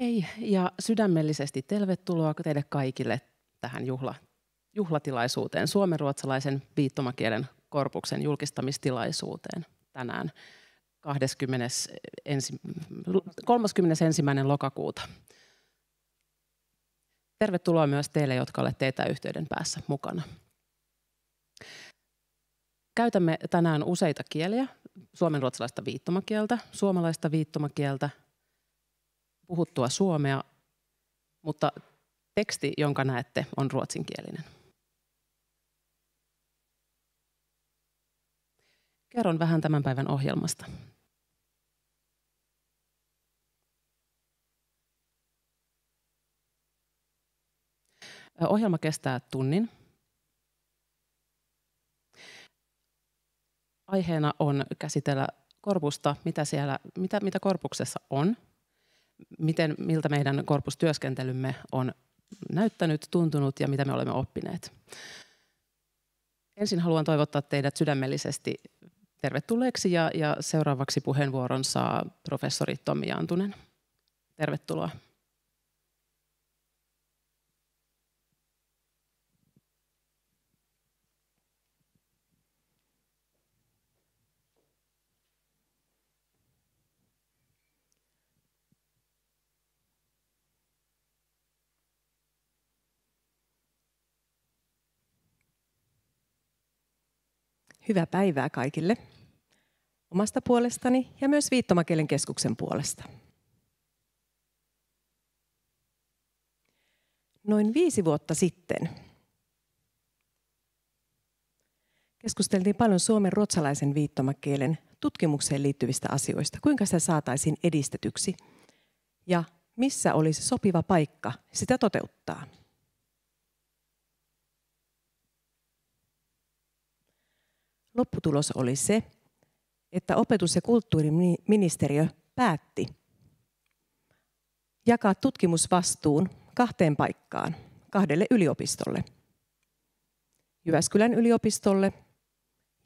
Hei ja sydämellisesti tervetuloa teille kaikille tähän juhlatilaisuuteen, suomenruotsalaisen viittomakielen korpuksen julkistamistilaisuuteen tänään 31. lokakuuta. Tervetuloa myös teille, jotka olette etäyhteyden päässä mukana. Käytämme tänään useita kieliä, suomenruotsalaista viittomakieltä, suomalaista viittomakieltä, puhuttua suomea, mutta teksti, jonka näette, on ruotsinkielinen. Kerron vähän tämän päivän ohjelmasta. Ohjelma kestää tunnin. Aiheena on käsitellä korpusta, mitä korpuksessa on, miltä meidän korpustyöskentelymme on näyttänyt, tuntunut ja mitä me olemme oppineet. Ensin haluan toivottaa teidät sydämellisesti tervetulleeksi ja seuraavaksi puheenvuoron saa professori Tommi Jantunen. Tervetuloa. Hyvää päivää kaikille omasta puolestani ja myös Viittomakielen keskuksen puolesta. Noin 5 vuotta sitten keskusteltiin paljon suomen ruotsalaisen viittomakielen tutkimukseen liittyvistä asioista, kuinka sitä saataisiin edistetyksi ja missä olisi sopiva paikka sitä toteuttaa. Lopputulos oli se, että opetus- ja kulttuuriministeriö päätti jakaa tutkimusvastuun 2 paikkaan, 2 yliopistolle. Jyväskylän yliopistolle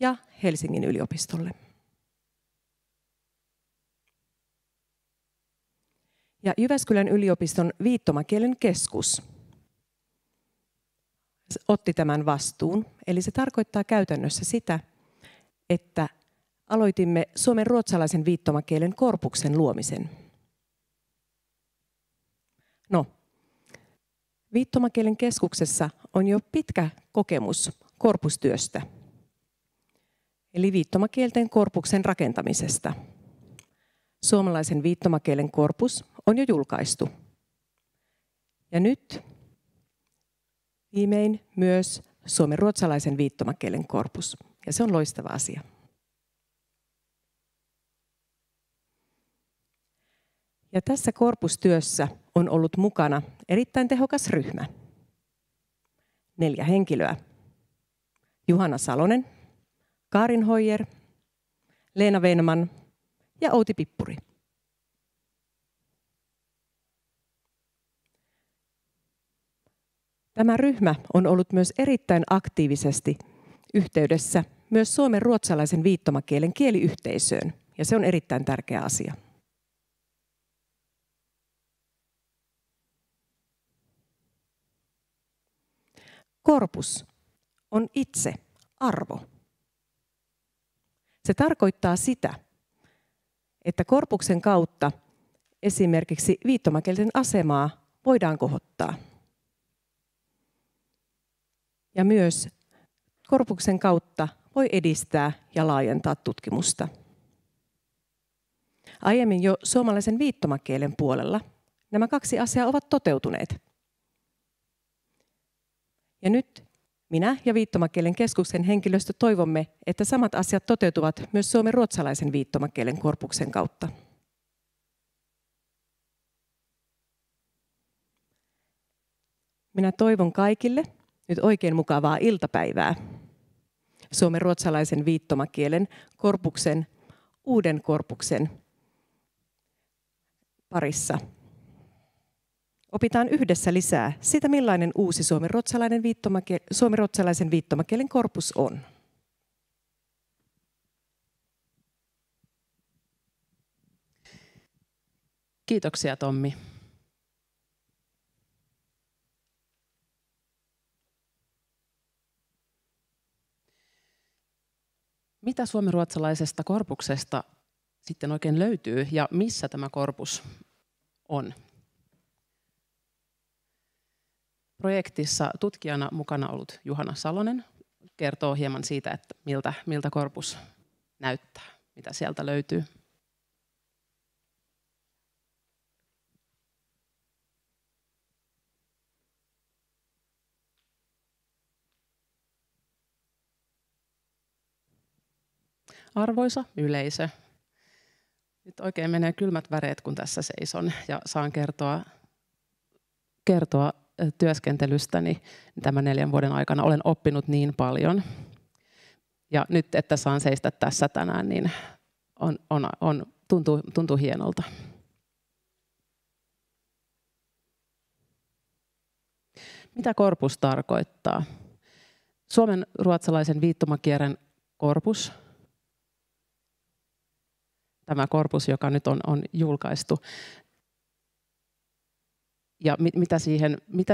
ja Helsingin yliopistolle. Ja Jyväskylän yliopiston viittomakielen keskus otti tämän vastuun. Eli se tarkoittaa käytännössä sitä, että aloitimme suomen ruotsalaisen viittomakielen korpuksen luomisen. Viittomakielen keskuksessa on jo pitkä kokemus korpustyöstä, eli viittomakielten korpuksen rakentamisesta. Suomalaisen viittomakielen korpus on jo julkaistu. Ja nyt viimein myös suomen ruotsalaisen viittomakielen korpus. Ja se on loistava asia. Ja tässä korpustyössä on ollut mukana erittäin tehokas ryhmä. 4 henkilöä. Juhana Salonen, Karin Hoyer, Leena Venman ja Outi Pippuri. Tämä ryhmä on ollut myös erittäin aktiivisesti yhteydessä myös suomen ruotsalaisen viittomakielen kieliyhteisöön, ja se on erittäin tärkeä asia. Korpus on itse arvo. Se tarkoittaa sitä, että korpuksen kautta esimerkiksi viittomakielten asemaa voidaan kohottaa. Ja myös korpuksen kautta voi edistää ja laajentaa tutkimusta. Aiemmin jo suomalaisen viittomakielen puolella nämä 2 asiaa ovat toteutuneet. Ja nyt minä ja Viittomakielen keskuksen henkilöstö toivomme, että samat asiat toteutuvat myös suomen ruotsalaisen viittomakielen korpuksen kautta. Minä toivon kaikille nyt oikein mukavaa iltapäivää suomen ruotsalaisen viittomakielen korpuksen, uuden korpuksen parissa. Opitaan yhdessä lisää sitä, millainen uusi suomenruotsalaisen viittomakielen korpus on. Kiitoksia Tommi. Mitä suomenruotsalaisesta korpuksesta sitten oikein löytyy ja missä tämä korpus on? Projektissa tutkijana mukana ollut Juhana Salonen kertoo hieman siitä, että miltä korpus näyttää, mitä sieltä löytyy. Arvoisa yleisö, nyt oikein menee kylmät väreet, kun tässä seison ja saan kertoa työskentelystäni tämän 4 vuoden aikana. Olen oppinut niin paljon. Ja nyt, että saan seistä tässä tänään, niin tuntuu hienolta. Mitä korpus tarkoittaa? Suomen ruotsalaisen viittomakielen korpus, tämä korpus, joka nyt on julkaistu, ja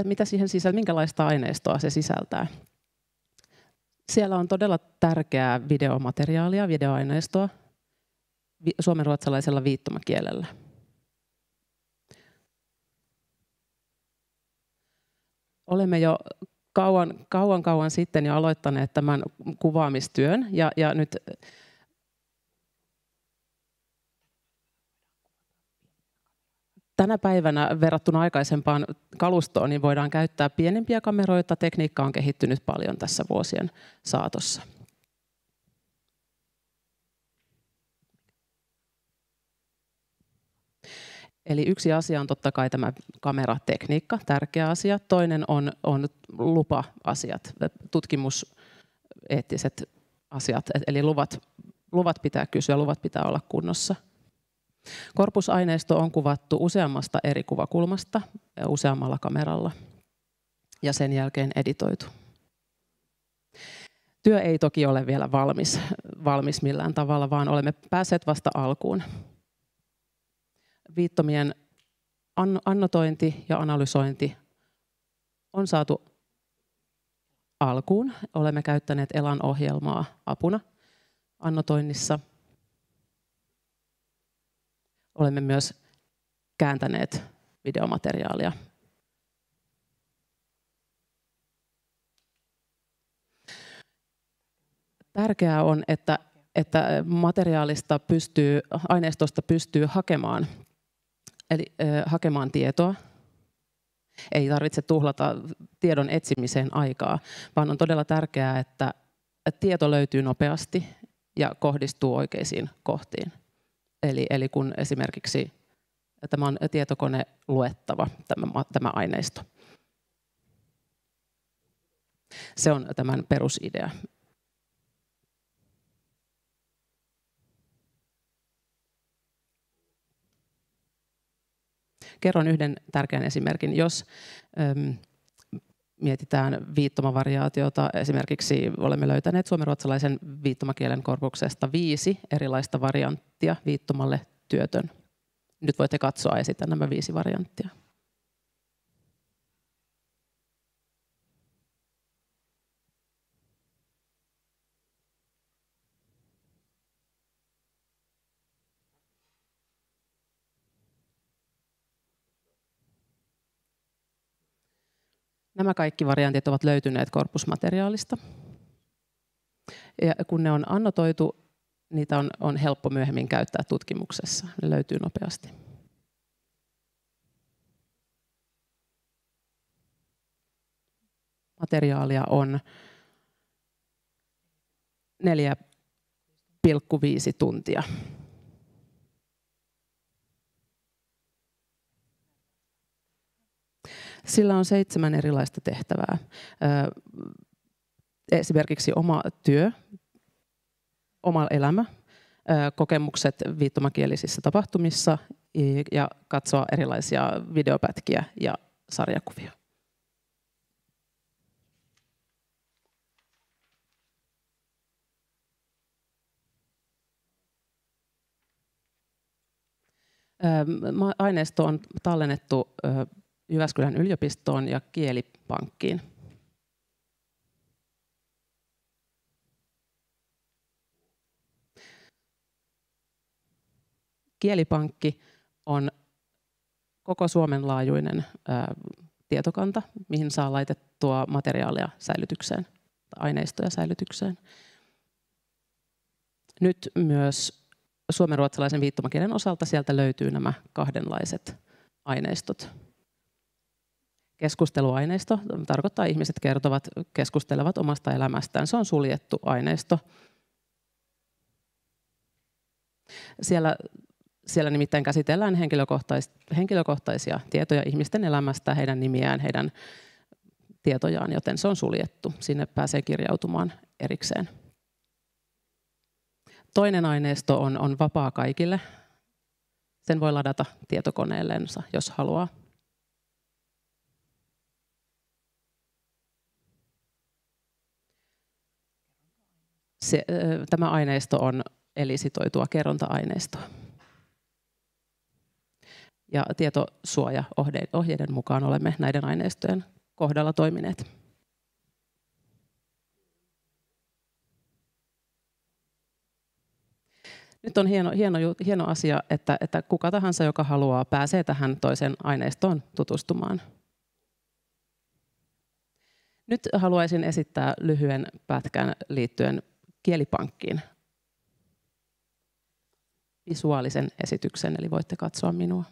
mitä siihen sisältää, minkälaista aineistoa se sisältää. Siellä on todella tärkeää videomateriaalia, videoaineistoa suomenruotsalaisella viittomakielellä. Olemme jo kauan sitten jo aloittaneet tämän kuvaamistyön ja nyt tänä päivänä verrattuna aikaisempaan kalustoon niin voidaan käyttää pienempiä kameroita. Tekniikka on kehittynyt paljon tässä vuosien saatossa. Eli yksi asia on totta kai tämä kameratekniikka, tärkeä asia. Toinen on lupa-asiat, tutkimuseettiset asiat, eli luvat pitää kysyä, luvat pitää olla kunnossa. Korpusaineisto on kuvattu useammasta eri kuvakulmasta useammalla kameralla ja sen jälkeen editoitu. Työ ei toki ole vielä valmis millään tavalla, vaan olemme päässeet vasta alkuun. Viittomien annotointi ja analysointi on saatu alkuun. Olemme käyttäneet Elan ohjelmaa apuna annotoinnissa. Olemme myös kääntäneet videomateriaalia. Tärkeää on, että aineistosta pystyy hakemaan, eli hakemaan tietoa. Ei tarvitse tuhlata tiedon etsimiseen aikaa, vaan on todella tärkeää, että tieto löytyy nopeasti ja kohdistuu oikeisiin kohtiin. Eli kun esimerkiksi tämä on tietokone luettava, tämä aineisto. Se on tämän perusidea. Kerron yhden tärkeän esimerkin. Jos mietitään viittomavariaatiota, esimerkiksi olemme löytäneet suomenruotsalaisen viittomakielen korpuksesta 5 erilaista varianttia viittomalle työtön. Nyt voitte katsoa ja sitten nämä 5 varianttia. Nämä kaikki variantit ovat löytyneet korpusmateriaalista. Ja kun ne on annotoitu, niitä on helppo myöhemmin käyttää tutkimuksessa. Ne löytyy nopeasti. Materiaalia on 4,5 tuntia. Sillä on 7 erilaista tehtävää. Esimerkiksi oma työ, oma elämä, kokemukset viittomakielisissä tapahtumissa ja katsoa erilaisia videopätkiä ja sarjakuvia. Aineisto on tallennettu Jyväskylän yliopistoon ja Kielipankkiin. Kielipankki on koko Suomen laajuinen tietokanta, mihin saa laitettua materiaalia säilytykseen tai aineistoja säilytykseen. Nyt myös suomenruotsalaisen viittomakielen osalta sieltä löytyy nämä kahdenlaiset aineistot. Keskusteluaineisto tarkoittaa, että ihmiset keskustelevat omasta elämästään. Se on suljettu aineisto. Siellä nimittäin käsitellään henkilökohtaisia tietoja ihmisten elämästä, heidän nimiään, heidän tietojaan, joten se on suljettu. Sinne pääsee kirjautumaan erikseen. Toinen aineisto on vapaa kaikille. Sen voi ladata tietokoneellensa, jos haluaa. Tämä aineisto on elisitoitua kerronta-aineistoa. Ja tietosuojaohjeiden mukaan olemme näiden aineistojen kohdalla toimineet. Nyt on hieno asia, että kuka tahansa, joka haluaa, pääsee tähän toiseen aineistoon tutustumaan. Nyt haluaisin esittää lyhyen pätkän liittyen Kielipankkiin. Visuaalisen esityksen, eli voitte katsoa minua.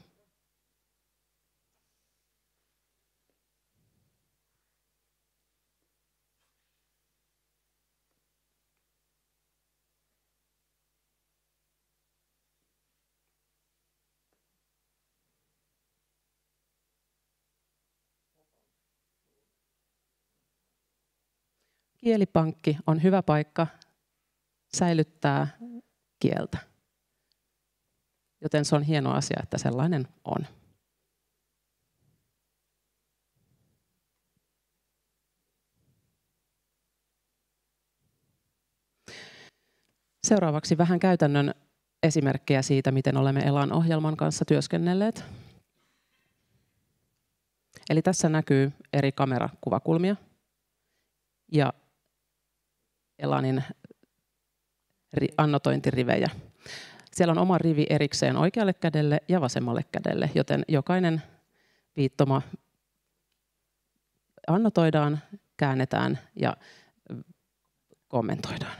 Kielipankki on hyvä paikka säilyttää kieltä. Joten se on hieno asia, että sellainen on. Seuraavaksi vähän käytännön esimerkkejä siitä, miten olemme Elan ohjelman kanssa työskennelleet. Eli tässä näkyy eri kamerakuvakulmia ja Elanin annotointirivejä. Siellä on oma rivi erikseen oikealle kädelle ja vasemmalle kädelle, joten jokainen viittoma annotoidaan, käännetään ja kommentoidaan.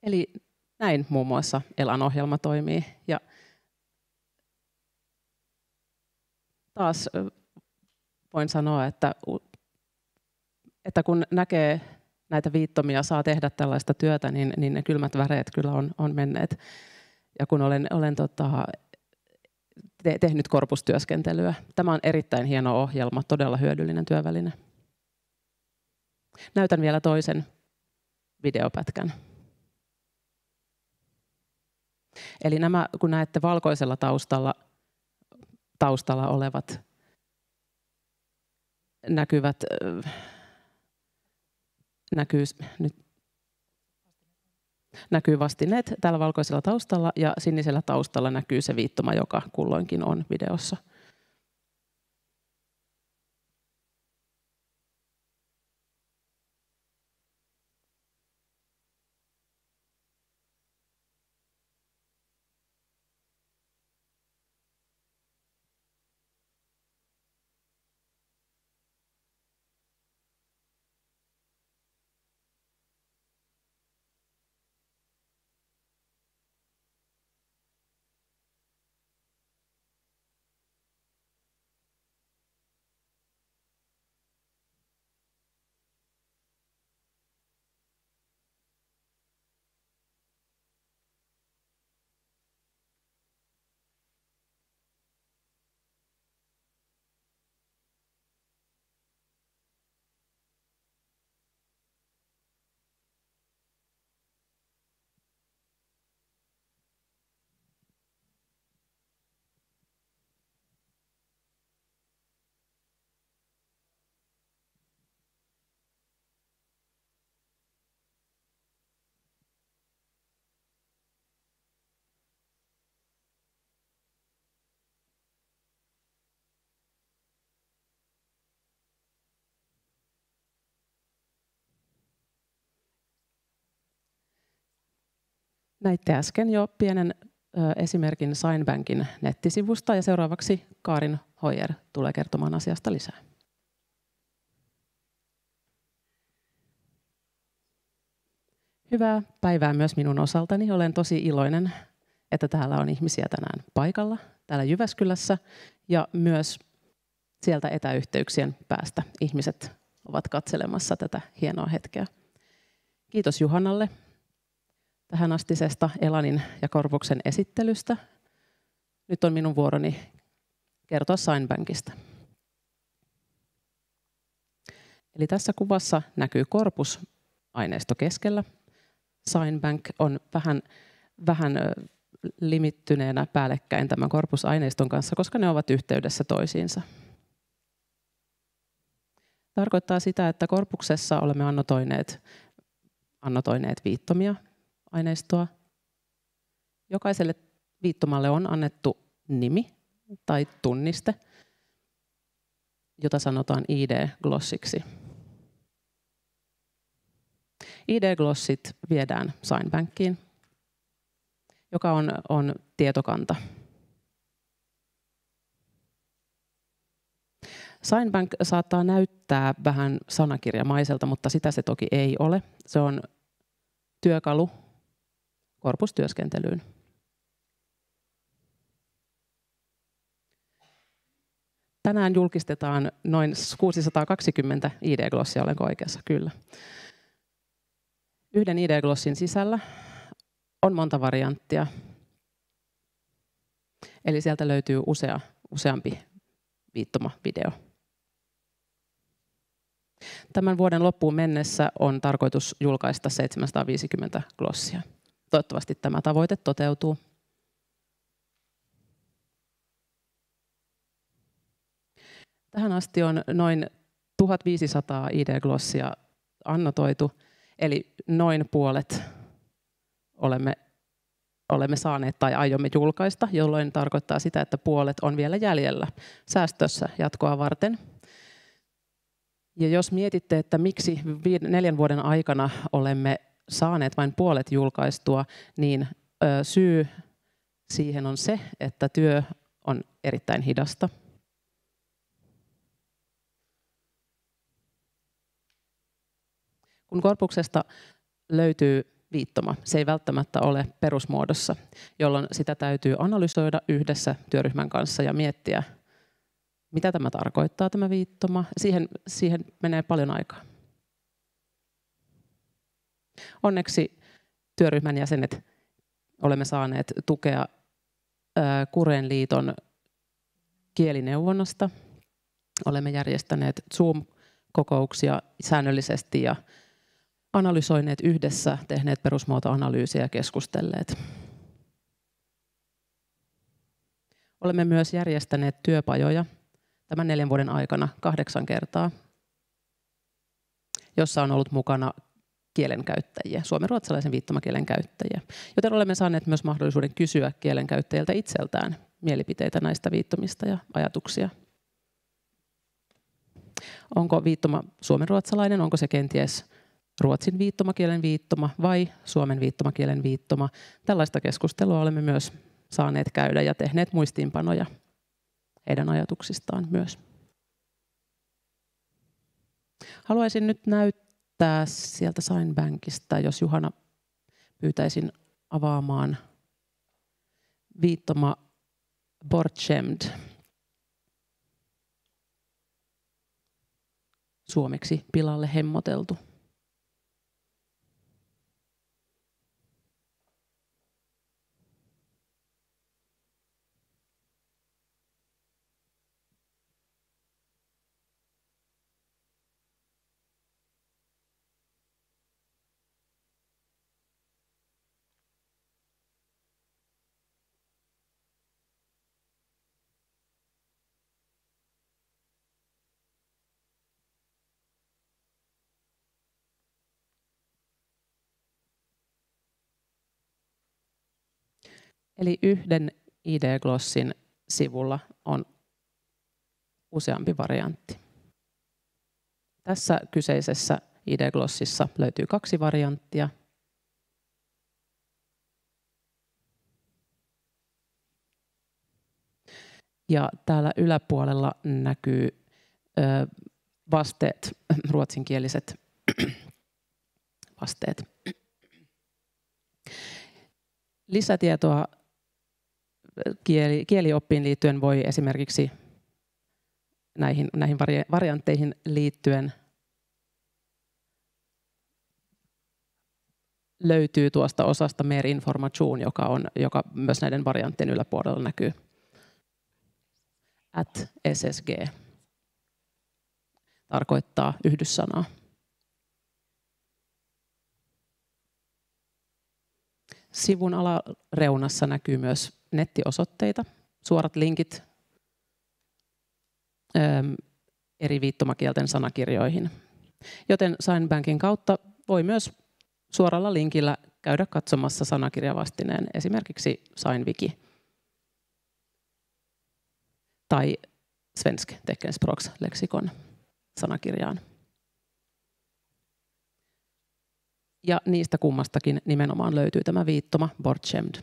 Eli näin muun muassa Elan ohjelma toimii. Ja taas voin sanoa, että kun näkee näitä viittomia, saa tehdä tällaista työtä, niin ne kylmät väreet kyllä on menneet. Ja kun olen tehnyt korpustyöskentelyä, tämä on erittäin hieno ohjelma, todella hyödyllinen työväline. Näytän vielä toisen videopätkän. Eli nämä, kun näette valkoisella taustalla olevat näkyy vastineet täällä valkoisella taustalla ja sinisellä taustalla näkyy se viittoma, joka kulloinkin on videossa. Näitte äsken jo pienen esimerkin Signbankin nettisivusta ja seuraavaksi Karin Hoyer tulee kertomaan asiasta lisää. Hyvää päivää myös minun osaltani. Olen tosi iloinen, että täällä on ihmisiä tänään paikalla täällä Jyväskylässä ja myös sieltä etäyhteyksien päästä ihmiset ovat katselemassa tätä hienoa hetkeä. Kiitos Juhanalle tähänastisesta Elanin ja Corvuksen esittelystä. Nyt on minun vuoroni kertoa Signbankista. Eli tässä kuvassa näkyy Corpus-aineisto keskellä. Signbank on vähän limittyneenä päällekkäin tämän Corpus-aineiston kanssa, koska ne ovat yhteydessä toisiinsa. Tarkoittaa sitä, että Corpuksessa olemme annotoineet viittomia aineistoa. Jokaiselle viittomalle on annettu nimi tai tunniste, jota sanotaan ID-glossiksi. ID-glossit viedään Signbankiin, joka on tietokanta. Signbank saattaa näyttää vähän sanakirjamaiselta, mutta sitä se toki ei ole. Se on työkalu korpustyöskentelyyn. Tänään julkistetaan noin 620 ID-glossia, olenko oikeassa? Kyllä. Yhden ID-glossin sisällä on monta varianttia. Eli sieltä löytyy useampi viittomavideo. Tämän vuoden loppuun mennessä on tarkoitus julkaista 750 glossia. Toivottavasti tämä tavoite toteutuu. Tähän asti on noin 1500 ID-glossia annotoitu, eli noin puolet olemme saaneet tai aiomme julkaista, jolloin tarkoittaa sitä, että puolet on vielä jäljellä säästössä jatkoa varten. Ja jos mietitte, että miksi 4 vuoden aikana olemme saaneet vain puolet julkaistua, niin syy siihen on se, että työ on erittäin hidasta. Kun korpuksesta löytyy viittoma, se ei välttämättä ole perusmuodossa, jolloin sitä täytyy analysoida yhdessä työryhmän kanssa ja miettiä, mitä tämä tarkoittaa, tämä viittoma. Siihen menee paljon aikaa. Onneksi työryhmän jäsenet olemme saaneet tukea Kureen liiton kielineuvonnasta. Olemme järjestäneet Zoom-kokouksia säännöllisesti ja analysoineet yhdessä, tehneet perusmuotoanalyysiä ja keskustelleet. Olemme myös järjestäneet työpajoja tämän 4 vuoden aikana 8 kertaa, jossa on ollut mukana kielenkäyttäjiä, suomenruotsalaisen viittomakielen käyttäjiä. Joten olemme saaneet myös mahdollisuuden kysyä kielenkäyttäjiltä itseltään mielipiteitä näistä viittomista ja ajatuksia. Onko viittoma suomenruotsalainen, onko se kenties ruotsin viittomakielen viittoma vai suomen viittomakielen viittoma? Tällaista keskustelua olemme myös saaneet käydä ja tehneet muistiinpanoja heidän ajatuksistaan myös. Haluaisin nyt näyttää sieltä Signbankista, jos Juhana pyytäisin avaamaan viittoma Bortschämd. Suomeksi pilalle hemmoteltu. Eli yhden ID-glossin sivulla on useampi variantti. Tässä kyseisessä ID-glossissa löytyy 2 varianttia. Ja täällä yläpuolella näkyy vasteet, ruotsinkieliset vasteet. Lisätietoa kielioppiin liittyen voi esimerkiksi näihin variantteihin liittyen löytyy tuosta osasta Mer Information, joka myös näiden varianttien yläpuolella näkyy. @ssg tarkoittaa yhdyssanaa. Sivun alareunassa näkyy myös nettiosoitteita, suorat linkit eri viittomakielten sanakirjoihin. Joten SignBankin kautta voi myös suoralla linkillä käydä katsomassa sanakirjavastineen, esimerkiksi SignWiki tai Svensk Teckenspråkslexikon sanakirjaan. Ja niistä kummastakin nimenomaan löytyy tämä viittoma Bortschämd.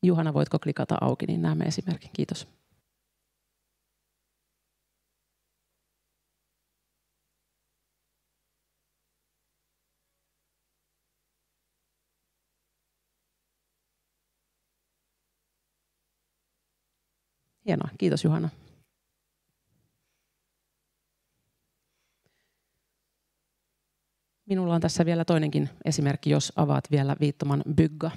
Juhana, voitko klikata auki, niin näemme esimerkin. Kiitos. Hienoa, kiitos Juhana. Minulla on tässä vielä toinenkin esimerkki, jos avaat vielä viittoman bygga.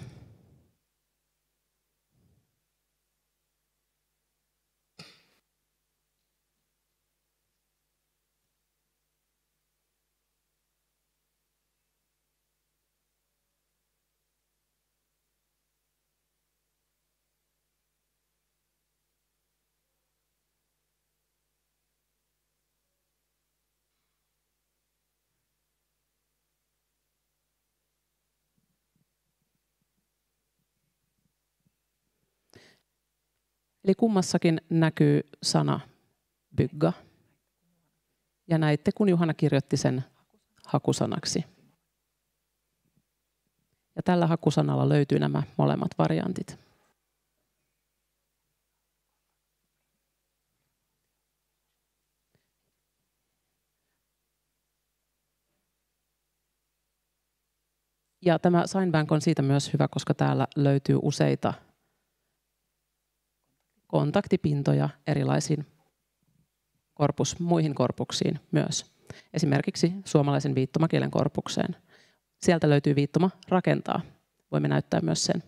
Eli kummassakin näkyy sana bygga. Ja näitte, kun Juhana kirjoitti sen hakusanaksi. Ja tällä hakusanalla löytyy nämä molemmat variantit. Ja tämä SignBank on siitä myös hyvä, koska täällä löytyy useita kontaktipintoja erilaisiin muihin korpuksiin myös. Esimerkiksi suomalaisen viittomakielen korpukseen. Sieltä löytyy viittoma rakentaa. Voimme näyttää myös sen.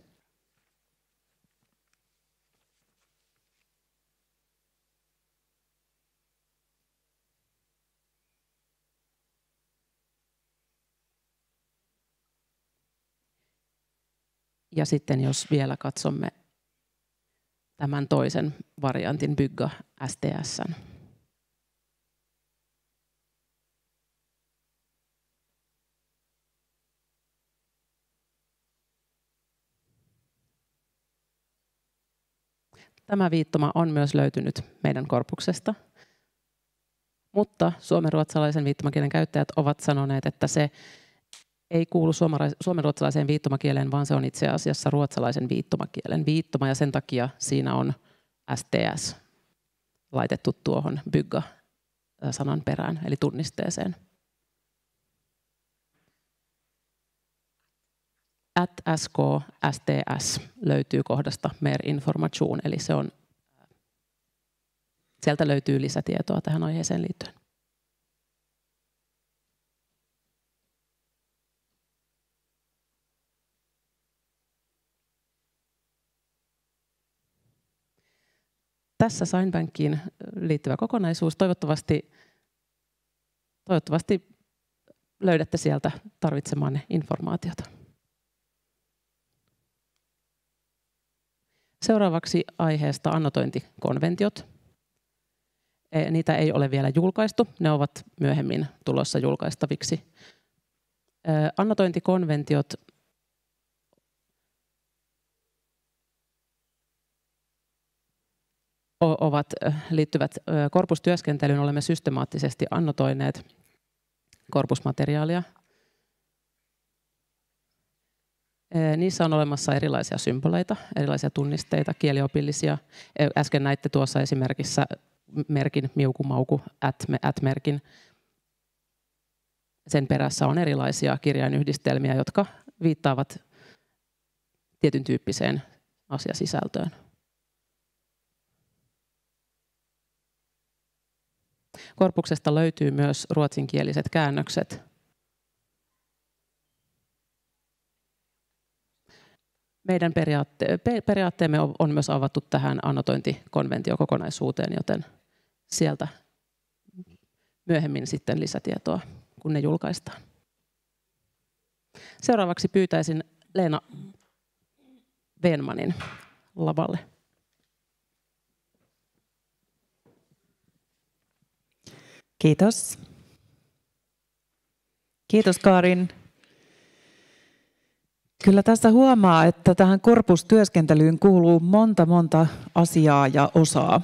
Ja sitten jos vielä katsomme tämän toisen variantin bygga STS:n. Tämä viittoma on myös löytynyt meidän korpuksesta, mutta suomenruotsalaisen viittomakielen käyttäjät ovat sanoneet, että se ei kuulu suomenruotsalaiseen viittomakieleen, vaan se on itse asiassa ruotsalaisen viittomakielen viittoma, ja sen takia siinä on STS laitettu tuohon bygga-sanan perään, eli tunnisteeseen. @sk STS löytyy kohdasta Mer Information, eli sieltä löytyy lisätietoa tähän aiheeseen liittyen. Tässä SignBankiin liittyvä kokonaisuus. Toivottavasti löydätte sieltä tarvitsemanne informaatiota. Seuraavaksi aiheesta annotointikonventiot. Niitä ei ole vielä julkaistu, ne ovat myöhemmin tulossa julkaistaviksi. Annotointikonventiot liittyvät korpustyöskentelyyn. Olemme systemaattisesti annotoineet korpusmateriaalia. Niissä on olemassa erilaisia symboleita, erilaisia tunnisteita, kieliopillisia. Äsken näitte tuossa esimerkissä merkin miukumauku, @merkin. Sen perässä on erilaisia kirjainyhdistelmiä, jotka viittaavat tietyn tyyppiseen asiasisältöön. Korpuksesta löytyy myös ruotsinkieliset käännökset. Meidän periaatteemme on myös avattu tähän annotointikonventiokokonaisuuteen, joten sieltä myöhemmin sitten lisätietoa, kun ne julkaistaan. Seuraavaksi pyytäisin Leena Venmanin lavalle. Kiitos. Kiitos Karin. Kyllä tässä huomaa, että tähän korpustyöskentelyyn kuuluu monta asiaa ja osaa.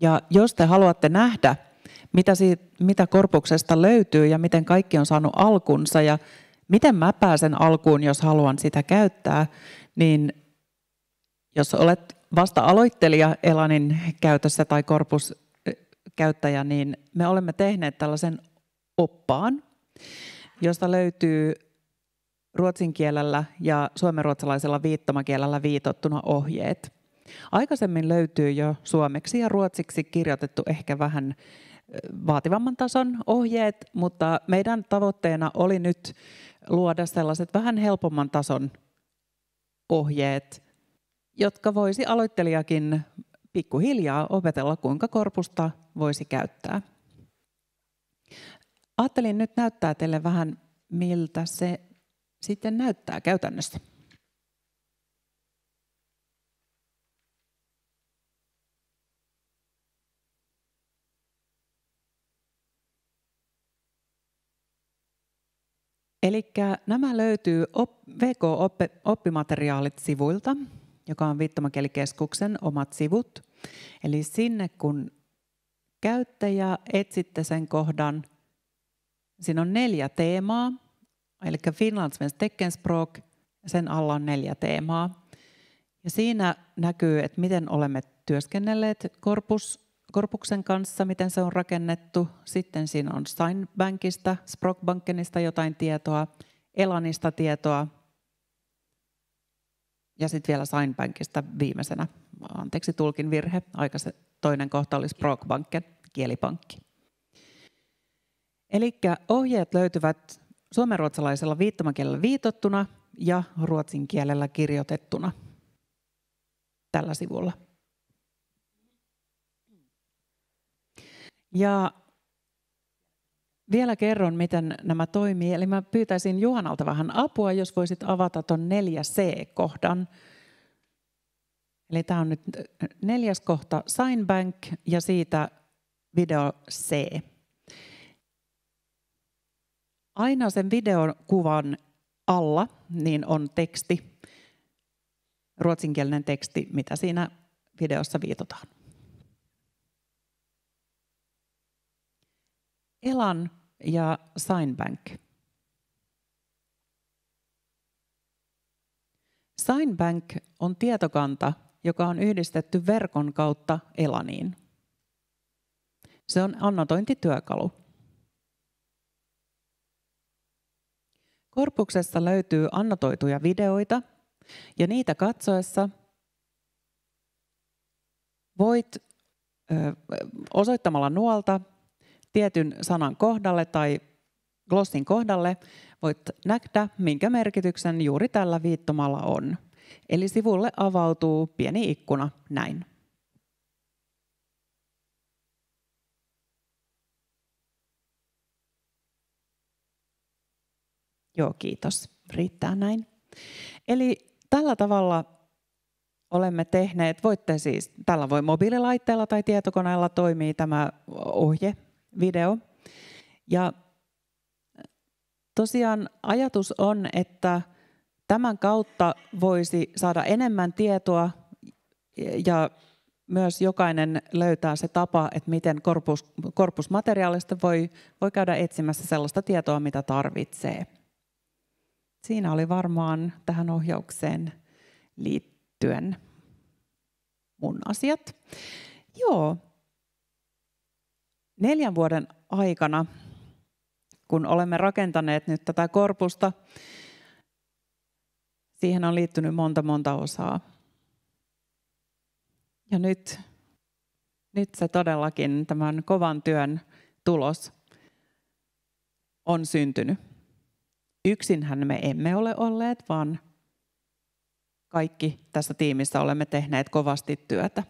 Ja jos te haluatte nähdä, mitä korpuksesta löytyy ja miten kaikki on saanut alkunsa ja miten mä pääsen alkuun, jos haluan sitä käyttää, niin jos olet vasta aloittelija Elanin käytössä tai korpuskäyttäjä, niin me olemme tehneet tällaisen oppaan, josta löytyy ruotsin kielellä ja suomenruotsalaisella viittomakielellä viitottuna ohjeet. Aikaisemmin löytyy jo suomeksi ja ruotsiksi kirjoitettu ehkä vähän vaativamman tason ohjeet, mutta meidän tavoitteena oli nyt luoda sellaiset vähän helpomman tason ohjeet, jotka voisi aloittelijakin pikkuhiljaa opetella, kuinka korpusta voisi käyttää. Ajattelin nyt näyttää teille vähän, miltä se sitten näyttää käytännössä. Eli nämä löytyy VK-oppimateriaalit-sivuilta, joka on Viittomakielikeskuksen omat sivut. Eli sinne kun käytte ja etsitte sen kohdan, siinä on 4 teemaa, eli Finland, Svensk, Teckenspråk, sen alla on 4 teemaa. Ja siinä näkyy, että miten olemme työskennelleet korpuksen kanssa, miten se on rakennettu. Sitten siinä on Signbankista, Språkbankenista jotain tietoa, Elanista tietoa ja sitten vielä Signbankista viimeisenä. Anteeksi, tulkin virhe. Toinen kohta oli Språkbanken, kielipankki. Eli ohjeet löytyvät suomenruotsalaisella viittomakielellä viitottuna ja ruotsin kielellä kirjoitettuna tällä sivulla. Ja vielä kerron, miten nämä toimii. Eli mä pyytäisin Juhanalta vähän apua, jos voisit avata tuon 4C-kohdan. Eli tämä on nyt 4. kohta Signbank ja siitä video C. Aina sen videokuvan alla niin on teksti, ruotsinkielinen teksti, mitä siinä videossa viitataan. Elan ja Signbank. Signbank on tietokanta, joka on yhdistetty verkon kautta Elaniin. Se on annotointityökalu. Korpuksessa löytyy annotoituja videoita ja niitä katsoessa voit osoittamalla nuolta tietyn sanan kohdalle tai glossin kohdalle voit nähdä, minkä merkityksen juuri tällä viittomalla on. Eli sivulle avautuu pieni ikkuna näin. Joo, kiitos. Riittää näin. Eli tällä tavalla olemme tehneet, voitte siis, tällä voi mobiililaitteella tai tietokoneella toimii tämä ohjevideo. Ja tosiaan ajatus on, että tämän kautta voisi saada enemmän tietoa ja myös jokainen löytää se tapa, että miten korpusmateriaalista voi käydä etsimässä sellaista tietoa, mitä tarvitsee. Siinä oli varmaan tähän ohjaukseen liittyen mun asiat. Joo. 4 vuoden aikana, kun olemme rakentaneet nyt tätä korpusta, siihen on liittynyt monta osaa. Ja nyt se todellakin tämän kovan työn tulos on syntynyt. Yksinhän me emme ole olleet, vaan kaikki tässä tiimissä olemme tehneet kovasti työtä.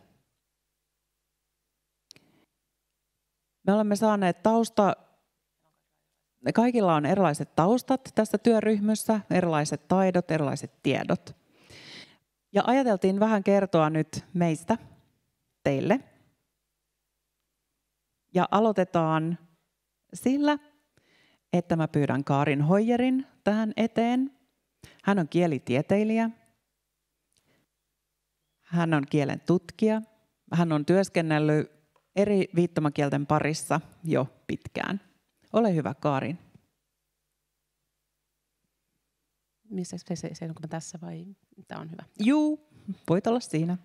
Me olemme saaneet kaikilla on erilaiset taustat tässä työryhmässä, erilaiset taidot, erilaiset tiedot. Ja ajateltiin vähän kertoa nyt meistä teille. Ja aloitetaan sillä, että mä pyydän Kaarin Hoijerin tähän eteen. Hän on kielitieteilijä. Hän on kielen tutkija. Hän on työskennellyt eri viittomakielten parissa jo pitkään. Ole hyvä, Kaarin. Missä se onko tässä vai tämä on hyvä? Juu, voit olla siinä.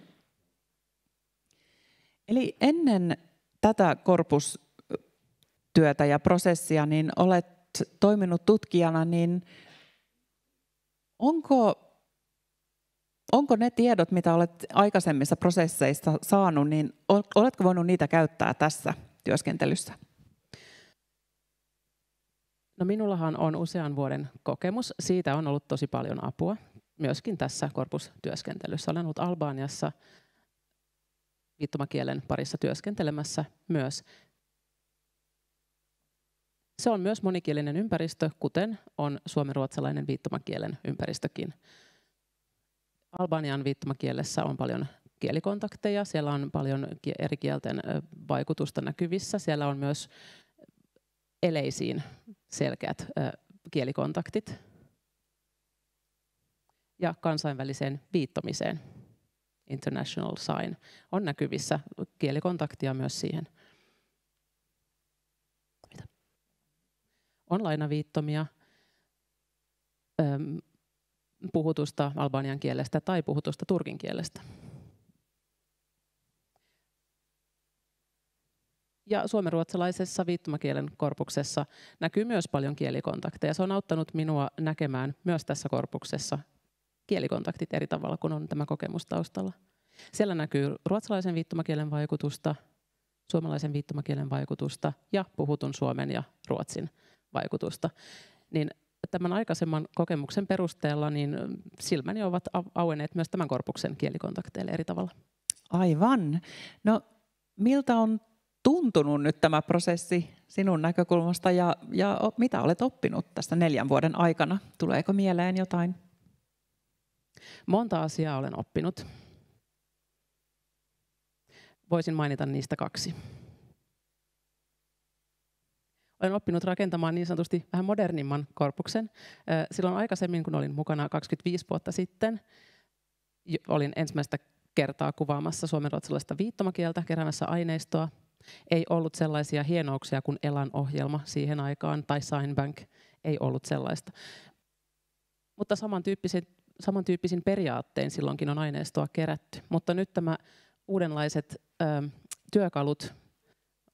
Eli ennen tätä korpustyötä ja prosessia, niin olet toiminut tutkijana, niin onko ne tiedot, mitä olet aikaisemmissa prosesseissa saanut, niin oletko voinut niitä käyttää tässä työskentelyssä? No minullahan on usean vuoden kokemus. Siitä on ollut tosi paljon apua. Myöskin tässä korpustyöskentelyssä. Olen ollut Albaniassa viittomakielen parissa työskentelemässä myös. Se on myös monikielinen ympäristö, kuten on suomenruotsalainen viittomakielen ympäristökin. Albanian viittomakielessä on paljon kielikontakteja, siellä on paljon eri kielten vaikutusta näkyvissä. Siellä on myös eleisiin selkeät kielikontaktit ja kansainväliseen viittomiseen, international sign, on näkyvissä kielikontaktia myös siihen. On lainaviittomia, puhutusta albanian kielestä tai puhutusta turkin kielestä. Ja suomenruotsalaisessa viittomakielen korpuksessa näkyy myös paljon kielikontakteja. Se on auttanut minua näkemään myös tässä korpuksessa kielikontaktit eri tavalla, kun on tämä kokemus taustalla. Siellä näkyy ruotsalaisen viittomakielen vaikutusta, suomalaisen viittomakielen vaikutusta ja puhutun suomen ja ruotsin vaikutusta. Niin tämän aikaisemman kokemuksen perusteella niin silmäni ovat auenneet myös tämän korpuksen kielikontakteille eri tavalla. Aivan. No miltä on tuntunut nyt tämä prosessi sinun näkökulmasta ja mitä olet oppinut tässä 4 vuoden aikana? Tuleeko mieleen jotain? Monta asiaa olen oppinut. Voisin mainita niistä 2. Olen oppinut rakentamaan niin sanotusti vähän modernimman korpuksen. Silloin aikaisemmin, kun olin mukana 25 vuotta sitten, olin ensimmäistä kertaa kuvaamassa suomenruotsalaista viittomakieltä, keräämässä aineistoa. Ei ollut sellaisia hienouksia kuin Elan ohjelma siihen aikaan, tai Signbank, ei ollut sellaista. Mutta samantyyppisin periaattein silloinkin on aineistoa kerätty. Mutta nyt tämä uudenlaiset työkalut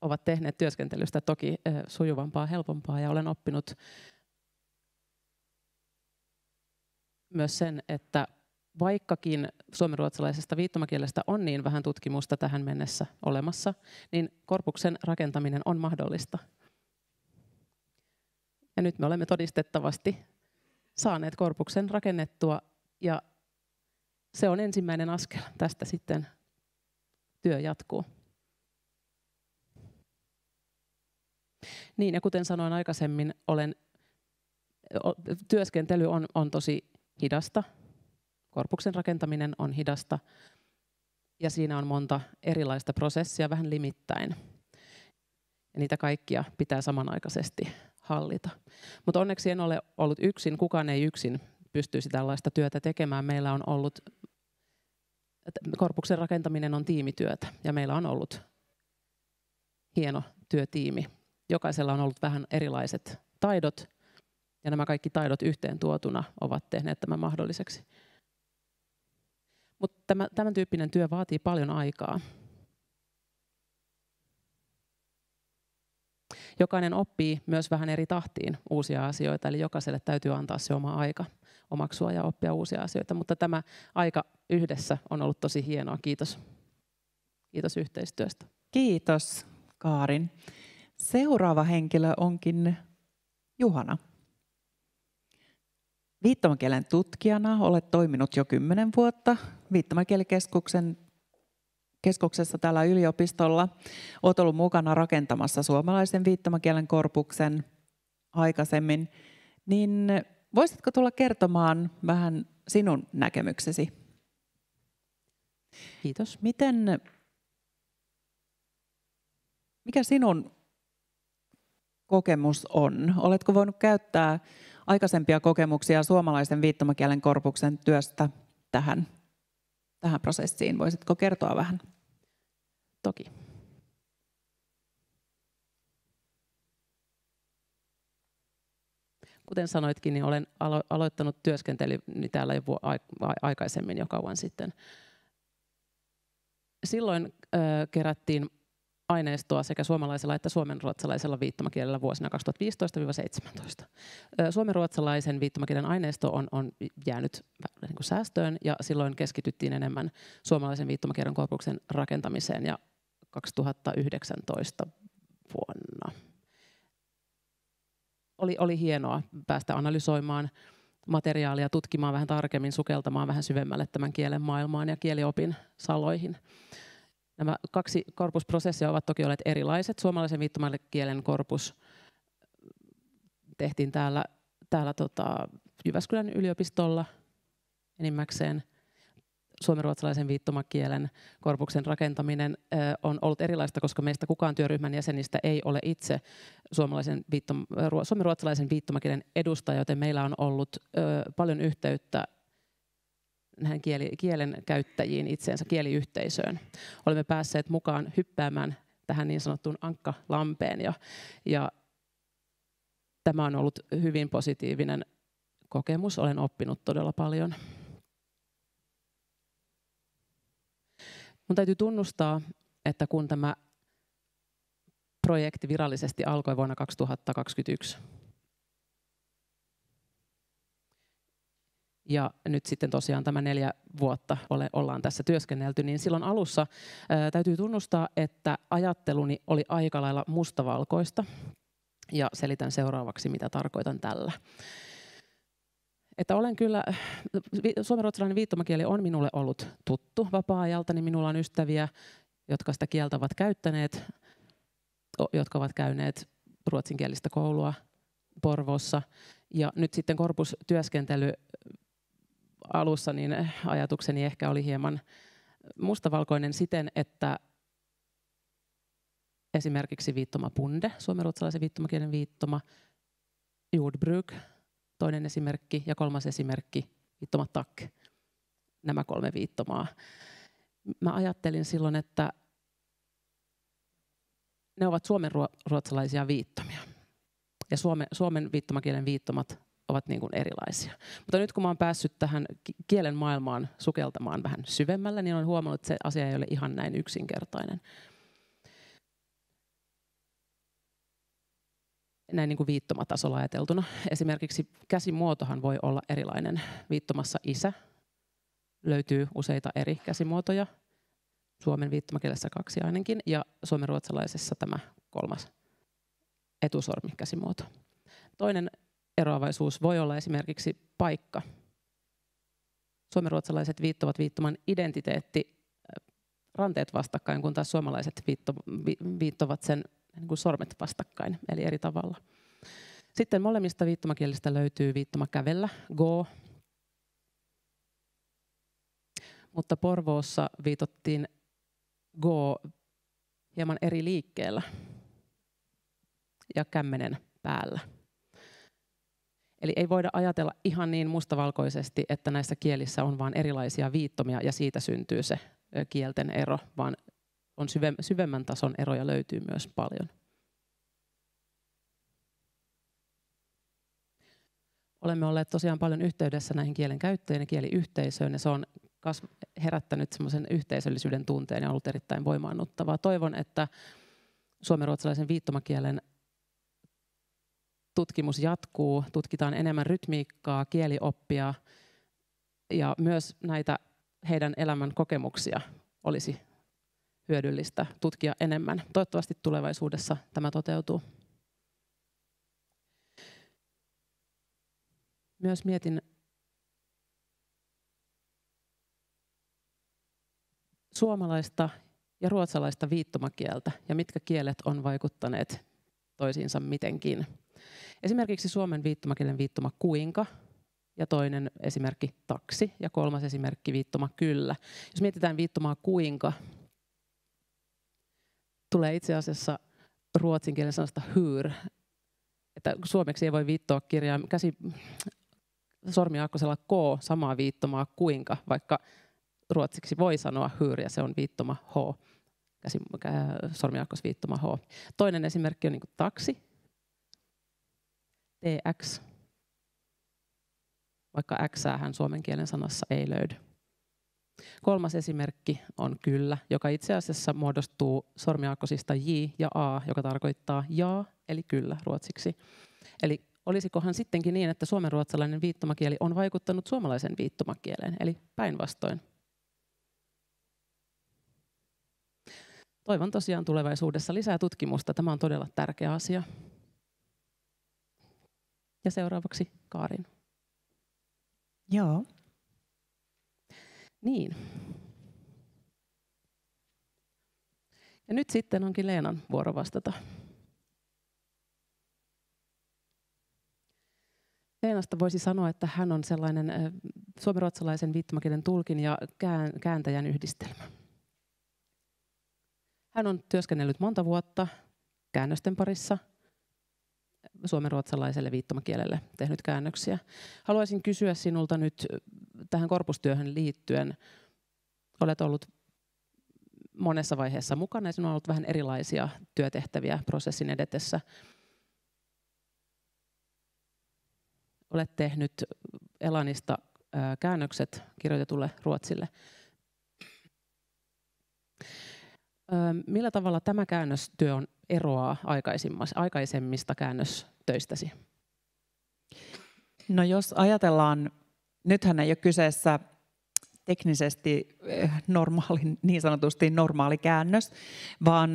ovat tehneet työskentelystä toki sujuvampaa, helpompaa, ja olen oppinut myös sen, että vaikkakin suomenruotsalaisesta viittomakielestä on niin vähän tutkimusta tähän mennessä olemassa, niin korpuksen rakentaminen on mahdollista. Ja nyt me olemme todistettavasti saaneet korpuksen rakennettua, ja se on ensimmäinen askel. Tästä sitten työ jatkuu. Niin, ja kuten sanoin aikaisemmin, työskentely on tosi hidasta. Korpuksen rakentaminen on hidasta ja siinä on monta erilaista prosessia vähän limittäin. Ja niitä kaikkia pitää samanaikaisesti hallita. Mutta onneksi en ole ollut yksin, kukaan ei yksin pystyisi tällaista työtä tekemään. Meillä on ollut, korpuksen rakentaminen on tiimityötä ja meillä on ollut hieno työtiimi. Jokaisella on ollut vähän erilaiset taidot Ja nämä kaikki taidot yhteen tuotuna ovat tehneet tämän mahdolliseksi. Mutta tämän tyyppinen työ vaatii paljon aikaa. Jokainen oppii myös vähän eri tahtiin uusia asioita, eli jokaiselle täytyy antaa se oma aika omaksua ja oppia uusia asioita. Mutta tämä aika yhdessä on ollut tosi hienoa. Kiitos. Kiitos yhteistyöstä. Kiitos, Kaarin. Seuraava henkilö onkin Juhana. Viittomakielen tutkijana olet toiminut jo 10 vuotta Viittomakielikeskuksessa täällä yliopistolla. Olet ollut mukana rakentamassa suomalaisen viittomakielen korpuksen aikaisemmin. Niin voisitko tulla kertomaan vähän sinun näkemyksesi? Kiitos. Mikä sinun kokemus on? Oletko voinut käyttää aikaisempia kokemuksia suomalaisen viittomakielen korpuksen työstä tähän prosessiin? Voisitko kertoa vähän? Toki. Kuten sanoitkin, niin olen aloittanut työskentelyni täällä jo aikaisemmin jo kauan sitten. Silloin kerättiin aineistoa sekä suomalaisella että suomenruotsalaisella viittomakielellä vuosina 2015-2017. Suomenruotsalaisen viittomakielen aineisto on jäänyt niin kuin säästöön ja silloin keskityttiin enemmän suomalaisen viittomakielen korpuksen rakentamiseen ja 2019 vuonna. Oli hienoa päästä analysoimaan materiaalia, tutkimaan vähän tarkemmin, sukeltamaan vähän syvemmälle tämän kielen maailmaan ja kieliopin saloihin. Nämä 2 korpusprosessia ovat toki olleet erilaiset. Suomalaisen viittomakielen korpus tehtiin täällä Jyväskylän yliopistolla enimmäkseen. Suomenruotsalaisen viittomakielen korpuksen rakentaminen on ollut erilaista, koska meistä kukaan työryhmän jäsenistä ei ole itse suomenruotsalaisen viittomakielen edustaja, joten meillä on ollut paljon yhteyttä näihin kielen käyttäjiin itseensä, kieliyhteisöön. Olemme päässeet mukaan hyppäämään tähän niin sanottuun ankkalampeen ja tämä on ollut hyvin positiivinen kokemus. Olen oppinut todella paljon. Mun täytyy tunnustaa, että kun tämä projekti virallisesti alkoi vuonna 2021 ja nyt sitten tosiaan tämä 4 vuotta ollaan tässä työskennelty, niin silloin alussa täytyy tunnustaa, että ajatteluni oli aika lailla mustavalkoista ja selitän seuraavaksi, mitä tarkoitan tällä. Että olen kyllä, suomenruotsalainen viittomakieli on minulle ollut tuttu vapaa-ajalta, niin minulla on ystäviä, jotka sitä kieltä ovat käyttäneet, jotka ovat käyneet ruotsinkielistä koulua Porvoossa. Ja nyt sitten korpustyöskentely alussa, niin ajatukseni ehkä oli hieman mustavalkoinen siten, että esimerkiksi viittoma punde, suomenruotsalaisen viittomakielen viittoma, jordbruk, toinen esimerkki ja 3. esimerkki, viittoma tack. Nämä 3 viittomaa. Mä ajattelin silloin, että ne ovat suomenruotsalaisia viittomia. Ja Suomen viittomakielen viittomat ovat niin kuin erilaisia. Mutta nyt kun mä oon päässyt tähän kielen maailmaan sukeltamaan vähän syvemmällä, niin olen huomannut, että se asia ei ole ihan näin yksinkertainen. Näin niin kuin viittomatasolla ajateltuna. Esimerkiksi käsimuotohan voi olla erilainen. Viittomassa isä löytyy useita eri käsimuotoja. Suomen viittomakielessä 2 ainakin ja suomenruotsalaisessa tämä 3. etusormikäsimuoto. Toinen eroavaisuus voi olla esimerkiksi paikka. Suomenruotsalaiset viittovat viittoman identiteetti ranteet vastakkain, kun taas suomalaiset viittovat sen niin kuin sormet vastakkain, eli eri tavalla. Sitten molemmista viittomakielistä löytyy viittoma kävellä, go. Mutta Porvoossa viitottiin go hieman eri liikkeellä ja kämmenen päällä. Eli ei voida ajatella ihan niin mustavalkoisesti, että näissä kielissä on vain erilaisia viittomia ja siitä syntyy se kielten ero, vaan on syvemmän tason eroja löytyy myös paljon. olemme olleet tosiaan paljon yhteydessä näihin kielen käyttäjiin ja kieliyhteisöön, ja se on herättänyt semmoisen yhteisöllisyyden tunteen ja ollut erittäin voimaannuttavaa. Toivon, että suomenruotsalaisen viittomakielen tutkimus jatkuu, tutkitaan enemmän rytmiikkaa, kielioppia ja myös näitä heidän elämän kokemuksia olisi hyödyllistä tutkia enemmän. Toivottavasti tulevaisuudessa tämä toteutuu. Myös mietin suomalaista ja ruotsalaista viittomakieltä ja mitkä kielet on vaikuttaneet toisiinsa mitenkin. Esimerkiksi suomen viittomakielen viittoma kuinka ja toinen esimerkki taksi ja kolmas esimerkki viittoma kyllä. Jos mietitään viittomaa kuinka, tulee itse asiassa ruotsin kielen sanasta hur, että suomeksi ei voi viittoa kirjain sormiaakkosella k samaa viittomaa kuinka, vaikka ruotsiksi voi sanoa hur ja se on viittoma h, sormiaakkosviittoma h. Toinen esimerkki on niin kuin taksi, tx, vaikka x:äähän suomen kielen sanassa ei löydy. Kolmas esimerkki on kyllä, joka itse asiassa muodostuu sormiaakkosista j ja a, joka tarkoittaa jaa, eli kyllä ruotsiksi. Eli olisikohan sittenkin niin, että suomenruotsalainen viittomakieli on vaikuttanut suomalaisen viittomakieleen, eli päinvastoin. Toivon tosiaan tulevaisuudessa lisää tutkimusta. Tämä on todella tärkeä asia. Ja seuraavaksi Kaarin. Joo. Niin. Ja nyt sitten onkin Leenan vuoro vastata. Leenasta voisi sanoa, että hän on sellainen suomenruotsalaisen viittomakielen tulkin ja kääntäjän yhdistelmä. Hän on työskennellyt monta vuotta käännösten parissa, suomenruotsalaiselle viittomakielelle tehnyt käännöksiä. Haluaisin kysyä sinulta nyt tähän korpustyöhön liittyen. Olet ollut monessa vaiheessa mukana ja sinulla on ollut vähän erilaisia työtehtäviä prosessin edetessä. Olet tehnyt Elanista käännökset kirjoitetulle ruotsille. Millä tavalla tämä käännöstyö eroaa aikaisemmista käännöstöistäsi? No jos ajatellaan, nythän ei ole kyseessä teknisesti niin sanotusti normaali käännös, vaan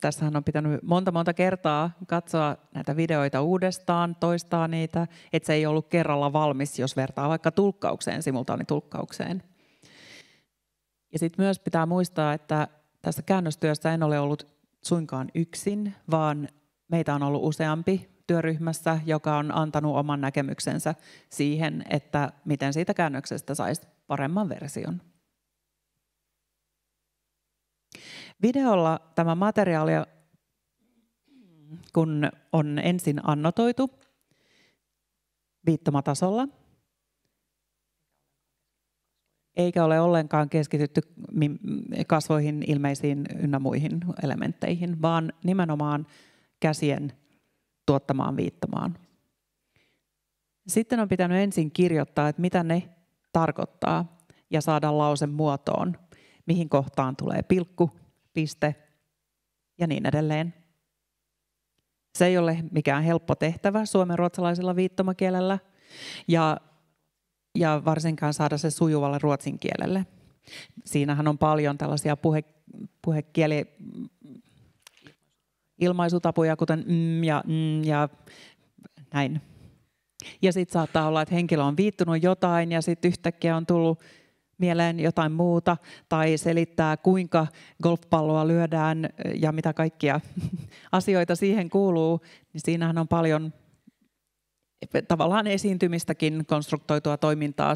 tässähän on pitänyt monta kertaa katsoa näitä videoita uudestaan, toistaa niitä, että se ei ollut kerralla valmis, jos vertaa vaikka tulkkaukseen, simultaanitulkkaukseen. Ja sitten myös pitää muistaa, että tässä käännöstyössä en ole ollut suinkaan yksin, vaan meitä on ollut useampi työryhmässä, joka on antanut oman näkemyksensä siihen, että miten siitä käännöksestä saisi paremman version. Videolla tämä materiaali, kun on ensin annotoitu viittomatasolla, eikä ole ollenkaan keskitytty kasvoihin, ilmeisiin ynnä muihin elementteihin, vaan nimenomaan käsien tuottamaan viittomaan. Sitten on pitänyt ensin kirjoittaa, että mitä ne tarkoittaa ja saada lause muotoon, mihin kohtaan tulee pilkku, piste ja niin edelleen. Se ei ole mikään helppo tehtävä suomenruotsalaisella viittomakielellä ja varsinkaan saada se sujuvalle ruotsin kielelle. Siinähän on paljon tällaisia puhekieli ilmaisutapoja, kuten ja näin. Ja sitten saattaa olla, että henkilö on viittunut jotain ja sitten yhtäkkiä on tullut mieleen jotain muuta tai selittää, kuinka golfpalloa lyödään ja mitä kaikkia asioita siihen kuuluu, niin siinähän on paljon tavallaan esiintymistäkin konstruktoitua toimintaa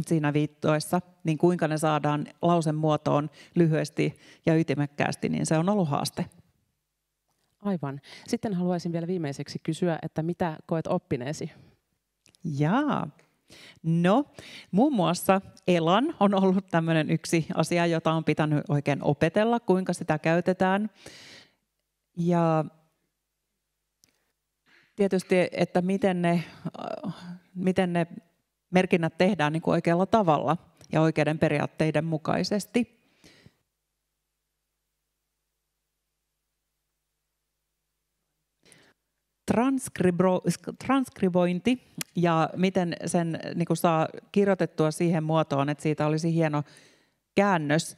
siinä viittoessa, niin kuinka ne saadaan lausen muotoon lyhyesti ja ytimekkäästi, niin se on ollut haaste. Aivan. Sitten haluaisin vielä viimeiseksi kysyä, että mitä koet oppineesi? No, muun muassa Elan on ollut tämmöinen yksi asia, jota on pitänyt oikein opetella, kuinka sitä käytetään. Ja tietysti, että miten ne merkinnät tehdään niin kuin oikealla tavalla ja oikeiden periaatteiden mukaisesti. Transkribointi ja miten sen niin kuin saa kirjoitettua siihen muotoon, että siitä olisi hieno käännös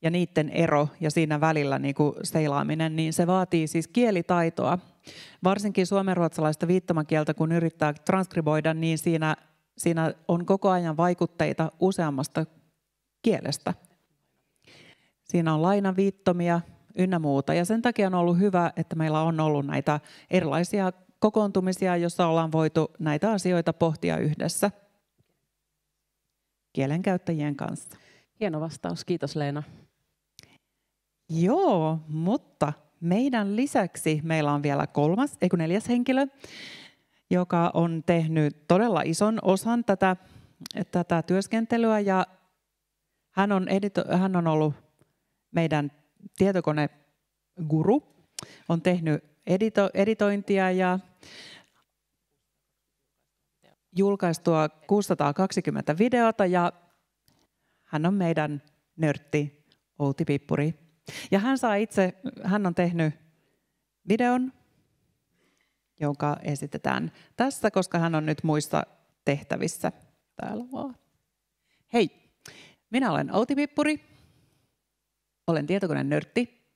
ja niiden ero ja siinä välillä niin kuin seilaaminen, niin se vaatii siis kielitaitoa. Varsinkin suomenruotsalaista viittomakieltä, kun yrittää transkriboida, niin siinä on koko ajan vaikutteita useammasta kielestä. Siinä on lainaviittomia ynnä muuta. Ja sen takia on ollut hyvä, että meillä on ollut näitä erilaisia kokoontumisia, joissa ollaan voitu näitä asioita pohtia yhdessä kielenkäyttäjien kanssa. Hieno vastaus. Kiitos Leena. Joo, mutta meidän lisäksi meillä on vielä neljäs henkilö, joka on tehnyt todella ison osan tätä työskentelyä ja hän on ollut meidän tietokoneguru, on tehnyt editointia ja julkaistua 620 videota ja hän on meidän nörtti Outi Pippuri. Ja hän on tehnyt videon, jonka esitetään tässä, koska hän on nyt muissa tehtävissä täällä vaan. Hei, minä olen Outi Pippuri, olen tietokoneen nörtti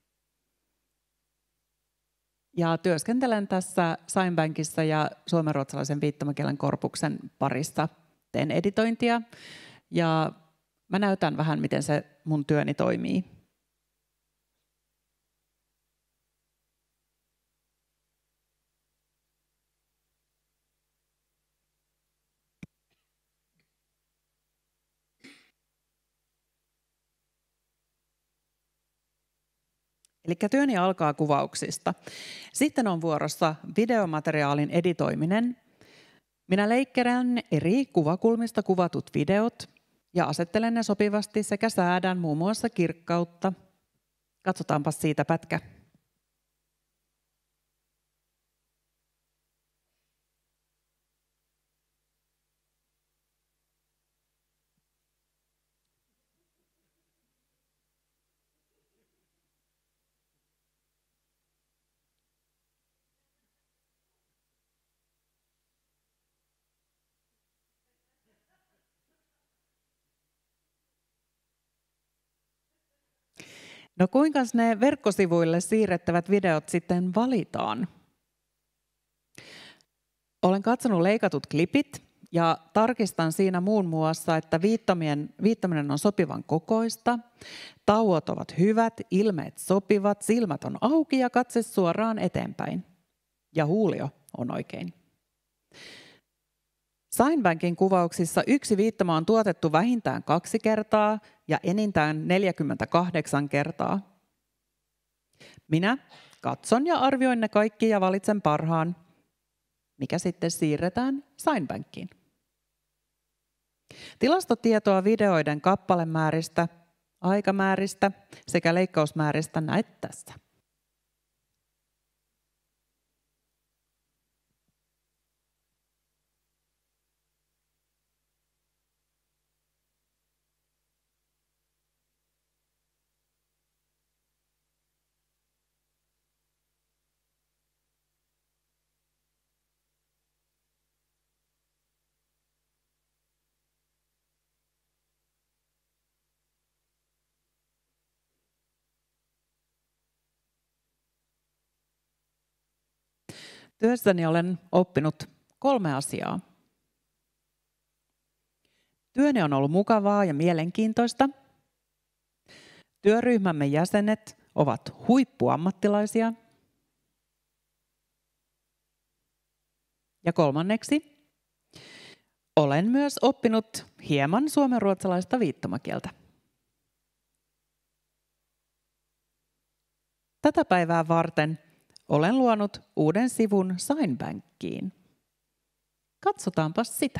ja työskentelen tässä Signbankissa ja suomenruotsalaisen viittomakielen korpuksen parissa. Teen editointia ja mä näytän vähän, miten se mun työni toimii. Eli työni alkaa kuvauksista. Sitten on vuorossa videomateriaalin editoiminen. Minä leikkerän eri kuvakulmista kuvatut videot ja asettelen ne sopivasti sekä säädän muun muassa kirkkautta. Katsotaanpa siitä pätkä. No kuinka ne verkkosivuille siirrettävät videot sitten valitaan? Olen katsonut leikatut klipit ja tarkistan siinä muun muassa, että viittaminen on sopivan kokoista, tauot ovat hyvät, ilmeet sopivat, silmät on auki ja katse suoraan eteenpäin. Ja huulio on oikein. Signbankin kuvauksissa yksi viittama on tuotettu vähintään 2 kertaa ja enintään 48 kertaa. Minä katson ja arvioin ne kaikki ja valitsen parhaan, mikä sitten siirretään Signbankiin. Tilastotietoa videoiden kappalemääristä, aikamääristä sekä leikkausmääristä näet tässä. Työssäni olen oppinut 3 asiaa. Työni on ollut mukavaa ja mielenkiintoista. Työryhmämme jäsenet ovat huippuammattilaisia. Ja 3. olen myös oppinut hieman suomenruotsalaista viittomakieltä. Tätä päivää varten olen luonut uuden sivun Signbankiin. Katsotaanpa sitä.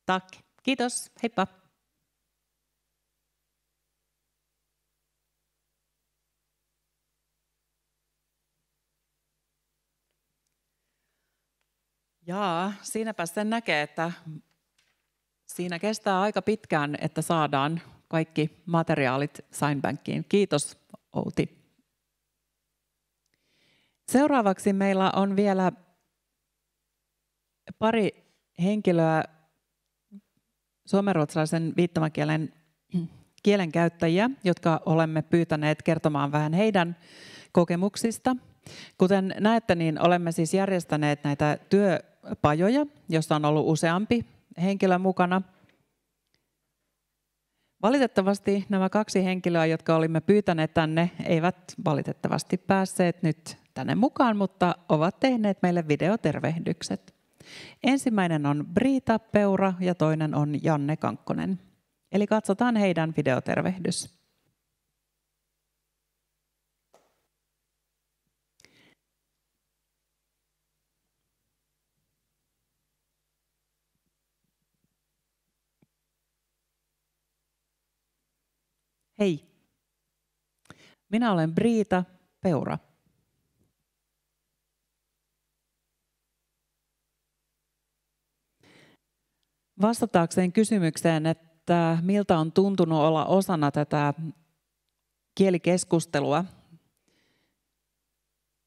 Tack. Kiitos. Heippa. Jaa, siinäpä sen näkee, että siinä kestää aika pitkään, että saadaan kaikki materiaalit Signbankiin. Kiitos, Outi. Seuraavaksi meillä on vielä pari henkilöä suomenruotsalaisen viittomakielen kielenkäyttäjiä, jotka olemme pyytäneet kertomaan vähän heidän kokemuksista. Kuten näette, niin olemme siis järjestäneet näitä työpajoja, joissa on ollut useampi henkilö mukana. Valitettavasti nämä 2 henkilöä, jotka olimme pyytäneet tänne, eivät valitettavasti päässeet nyt tänne mukaan, mutta ovat tehneet meille videotervehdykset. Ensimmäinen on Briita Peura ja toinen on Janne Kankkonen. Eli katsotaan heidän videotervehdys. Hei, minä olen Briita Peura. Vastatakseen kysymykseen, että miltä on tuntunut olla osana tätä kielikeskustelua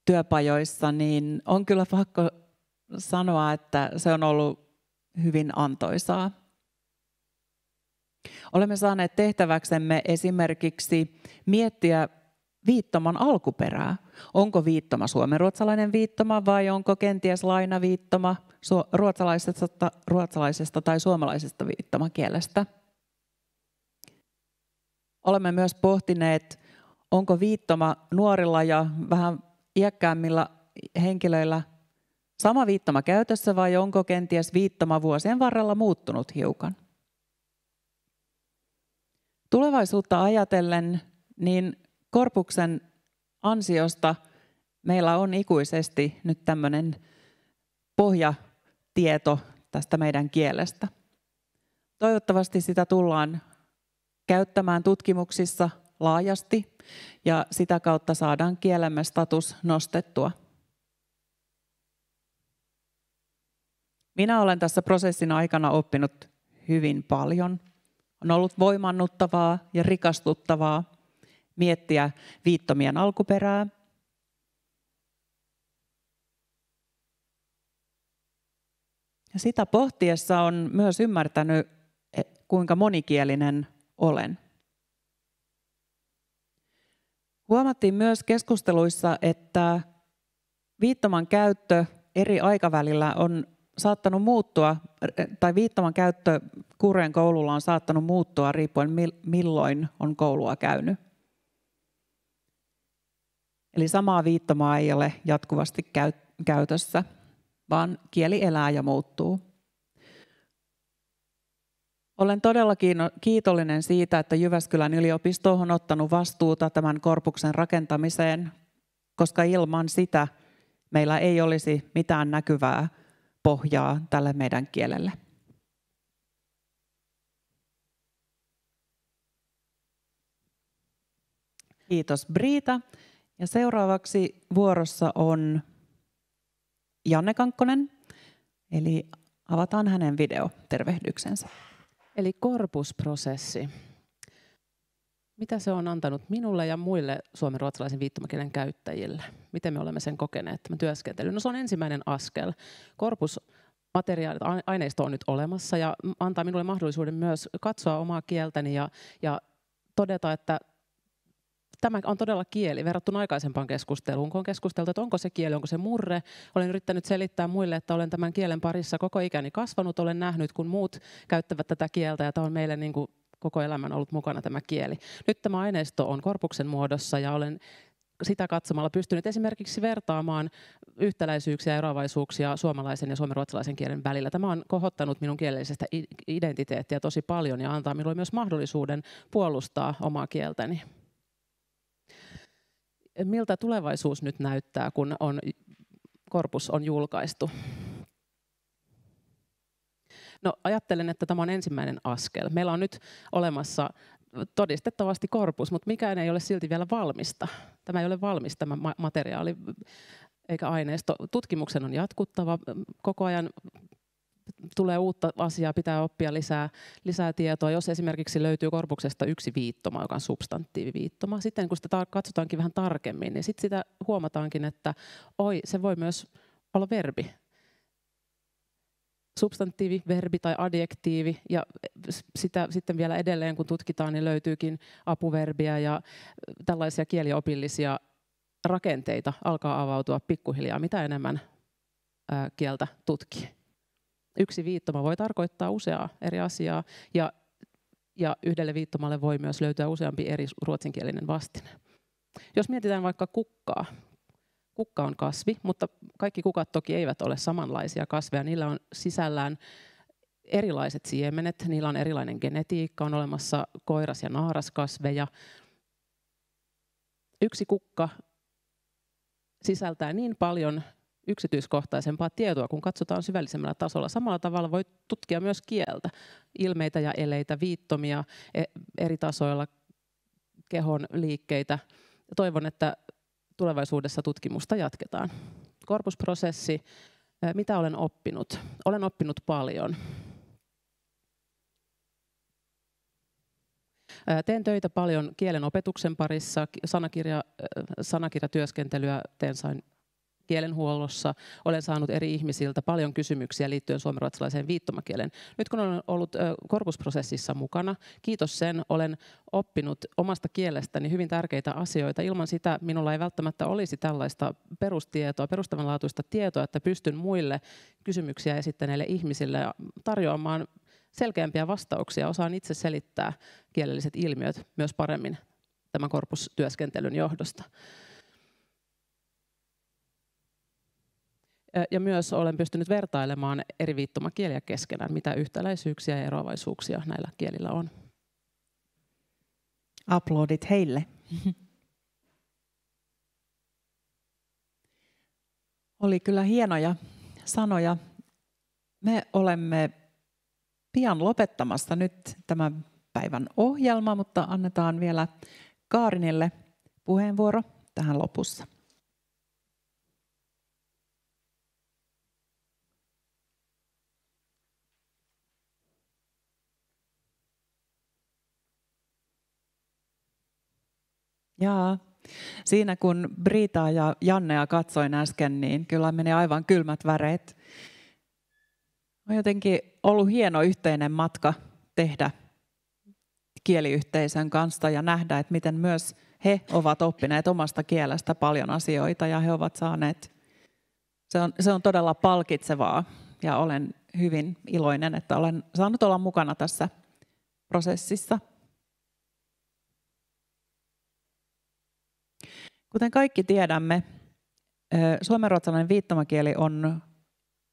työpajoissa, niin on kyllä pakko sanoa, että se on ollut hyvin antoisaa. Olemme saaneet tehtäväksemme esimerkiksi miettiä viittoman alkuperää. Onko viittoma suomenruotsalainen viittoma vai onko kenties lainaviittoma ruotsalaisesta tai suomalaisesta viittomakielestä? Olemme myös pohtineet, onko viittoma nuorilla ja vähän iäkkäämmillä henkilöillä sama viittoma käytössä vai onko kenties viittoma vuosien varrella muuttunut hiukan? Tulevaisuutta ajatellen, niin Korpuksen ansiosta meillä on ikuisesti nyt tämmöinen pohjatieto tästä meidän kielestä. Toivottavasti sitä tullaan käyttämään tutkimuksissa laajasti ja sitä kautta saadaan kielemme status nostettua. Minä olen tässä prosessin aikana oppinut hyvin paljon. On ollut voimannuttavaa ja rikastuttavaa miettiä viittomien alkuperää. Ja sitä pohtiessa on myös ymmärtänyt, kuinka monikielinen olen. Huomattiin myös keskusteluissa, että viittoman käyttö eri aikavälillä on saattanut muuttua, tai viittoman käyttö Kureen koululla on saattanut muuttua riippuen milloin on koulua käynyt. Eli samaa viittomaa ei ole jatkuvasti käytössä, vaan kieli elää ja muuttuu. Olen todella kiitollinen siitä, että Jyväskylän yliopisto on ottanut vastuuta tämän korpuksen rakentamiseen, koska ilman sitä meillä ei olisi mitään näkyvää pohjaa tälle meidän kielelle. Kiitos Briita. Ja seuraavaksi vuorossa on Janne Kankkonen, eli avataan hänen videotervehdyksensä. Eli korpusprosessi. Mitä se on antanut minulle ja muille suomenruotsalaisen viittomakielen käyttäjille? Miten me olemme sen kokeneet, tämän työskentelyn? No se on ensimmäinen askel. Korpusmateriaalit, aineisto on nyt olemassa ja antaa minulle mahdollisuuden myös katsoa omaa kieltäni ja todeta, että tämä on todella kieli verrattuna aikaisempaan keskusteluun, kun on keskusteltu, että onko se kieli, onko se murre. Olen yrittänyt selittää muille, että olen tämän kielen parissa koko ikäni kasvanut, olen nähnyt, kun muut käyttävät tätä kieltä ja tämä on meille niin kuin koko elämän ollut mukana tämä kieli. Nyt tämä aineisto on korpuksen muodossa ja olen sitä katsomalla pystynyt esimerkiksi vertaamaan yhtäläisyyksiä ja eroavaisuuksia suomalaisen ja suomenruotsalaisen kielen välillä. Tämä on kohottanut minun kielellisestä identiteettiä tosi paljon ja antaa minulle myös mahdollisuuden puolustaa omaa kieltäni. Miltä tulevaisuus nyt näyttää, kun korpus on julkaistu? No ajattelen, että tämä on ensimmäinen askel. Meillä on nyt olemassa todistettavasti korpus, mutta mikään ei ole silti vielä valmista. Tämä ei ole valmis tämä materiaali eikä aineisto. Tutkimuksen on jatkuttava. Koko ajan tulee uutta asiaa, pitää oppia lisää tietoa. Jos esimerkiksi löytyy korpuksesta yksi viittoma, joka on substantiiviviittoma, sitten kun sitä katsotaankin vähän tarkemmin, niin sitten sitä huomataankin, että se voi myös olla verbi. Substantiivi, verbi tai adjektiivi, ja sitä sitten vielä edelleen kun tutkitaan, niin löytyykin apuverbiä ja tällaisia kieliopillisia rakenteita alkaa avautua pikkuhiljaa, mitä enemmän kieltä tutkii. Yksi viittoma voi tarkoittaa useaa eri asiaa, ja yhdelle viittomalle voi myös löytyä useampi eri ruotsinkielinen vastine. Jos mietitään vaikka kukkaa. Kukka on kasvi, mutta kaikki kukat toki eivät ole samanlaisia kasveja. Niillä on sisällään erilaiset siemenet, niillä on erilainen genetiikka, on olemassa koiras- ja naaraskasveja. Yksi kukka sisältää niin paljon yksityiskohtaisempaa tietoa, kun katsotaan syvällisemmällä tasolla. Samalla tavalla voi tutkia myös kieltä, ilmeitä ja eleitä, viittomia eri tasoilla, kehon liikkeitä. Toivon, että tulevaisuudessa tutkimusta jatketaan. Korpusprosessi, mitä olen oppinut? Olen oppinut paljon. Teen töitä paljon kielen opetuksen parissa, sanakirjatyöskentelyä sain kielenhuollossa. Olen saanut eri ihmisiltä paljon kysymyksiä liittyen suomenruotsalaiseen viittomakieleen. Nyt kun olen ollut korpusprosessissa mukana, kiitos sen, olen oppinut omasta kielestäni hyvin tärkeitä asioita. Ilman sitä minulla ei välttämättä olisi tällaista perustietoa, perustavanlaatuista tietoa, että pystyn muille kysymyksiä esittäneille ihmisille tarjoamaan selkeämpiä vastauksia. Osaan itse selittää kielelliset ilmiöt myös paremmin tämän korpustyöskentelyn johdosta. Ja myös olen pystynyt vertailemaan eri viittomakieliä keskenään, mitä yhtäläisyyksiä ja eroavaisuuksia näillä kielillä on. Aplodit heille. Oli kyllä hienoja sanoja. Me olemme pian lopettamassa nyt tämän päivän ohjelma, mutta annetaan vielä Kaarinille puheenvuoro tähän lopussa. Jaa, siinä kun Britaa ja Jannea katsoin äsken, niin kyllä meni aivan kylmät väreet. On jotenkin ollut hieno yhteinen matka tehdä kieliyhteisön kanssa ja nähdä, että miten myös he ovat oppineet omasta kielestä paljon asioita ja he ovat saaneet. Se on todella palkitsevaa ja olen hyvin iloinen, että olen saanut olla mukana tässä prosessissa. Kuten kaikki tiedämme, suomenruotsalainen viittomakieli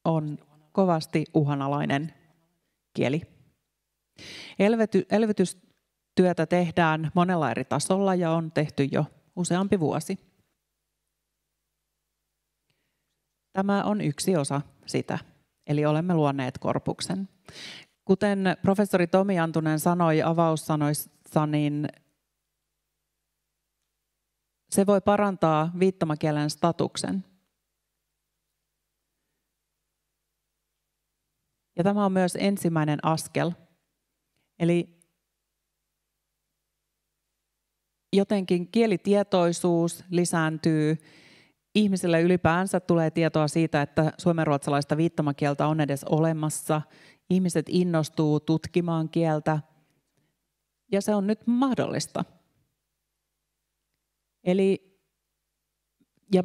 on kovasti uhanalainen kieli. Elvytystyötä tehdään monella eri tasolla ja on tehty jo useampi vuosi. Tämä on yksi osa sitä, eli olemme luoneet korpuksen. Kuten professori Tomi Antunen sanoi avaussanoissa, niin se voi parantaa viittomakielen statuksen. Ja tämä on myös ensimmäinen askel. Eli jotenkin kielitietoisuus lisääntyy. Ihmisille ylipäänsä tulee tietoa siitä, että suomenruotsalaista viittomakieltä on edes olemassa. Ihmiset innostuu tutkimaan kieltä. Ja se on nyt mahdollista.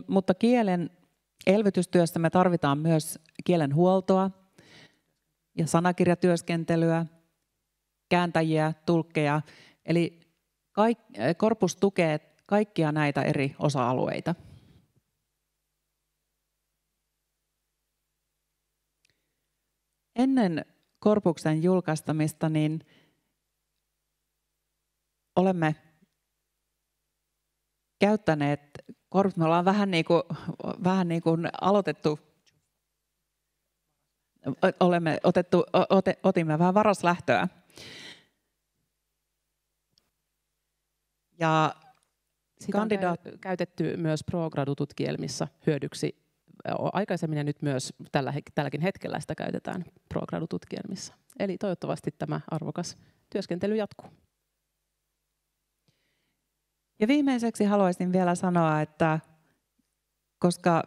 Mutta kielen elvytystyössä me tarvitaan myös kielen huoltoa ja sanakirjatyöskentelyä, kääntäjiä, tulkkeja. Eli korpus tukee kaikkia näitä eri osa-alueita. Ennen korpuksen julkaistamista niin olemme käyttäneet korpus. Me ollaan vähän niin kuin aloitettu otimme vähän varaslähtöä. Ja sitä on käytetty myös pro-gradu-tutkielmissa hyödyksi. Aikaisemmin ja nyt myös tälläkin hetkellä sitä käytetään pro-gradu-tutkielmissa. Eli toivottavasti tämä arvokas työskentely jatkuu. Ja viimeiseksi haluaisin vielä sanoa, että koska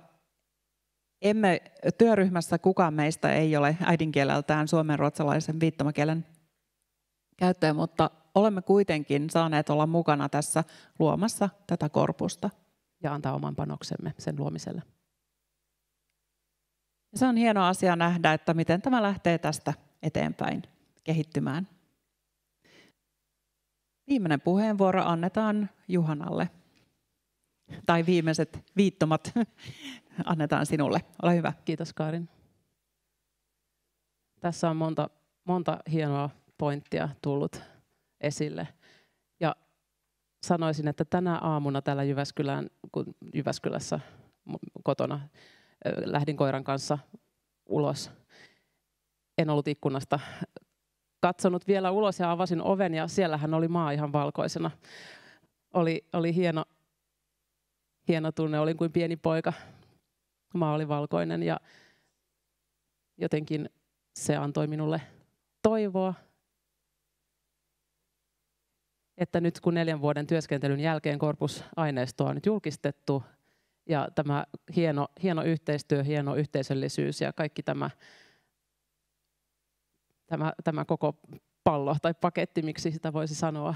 työryhmässä kukaan meistä ei ole äidinkieleltään suomenruotsalaisen viittomakielen käyttäjä, mutta olemme kuitenkin saaneet olla mukana tässä luomassa tätä korpusta. Ja antaa oman panoksemme sen luomiselle. Ja se on hieno asia nähdä, että miten tämä lähtee tästä eteenpäin kehittymään. Viimeinen puheenvuoro annetaan Juhanalle. Tai viimeiset viittomat annetaan sinulle. Ole hyvä. Kiitos Karin. Tässä on monta hienoa pointtia tullut esille. Ja sanoisin, että tänä aamuna täällä Jyväskylässä kotona lähdin koiran kanssa ulos. En ollut ikkunasta katsonut vielä ulos ja avasin oven ja siellähän oli maa ihan valkoisena. Oli hieno tunne, olin kuin pieni poika. Maa oli valkoinen ja jotenkin se antoi minulle toivoa, että nyt kun 4 vuoden työskentelyn jälkeen korpusaineistoa on nyt julkistettu ja tämä hieno yhteistyö, hieno yhteisöllisyys ja kaikki tämä koko pallo tai paketti, miksi sitä voisi sanoa.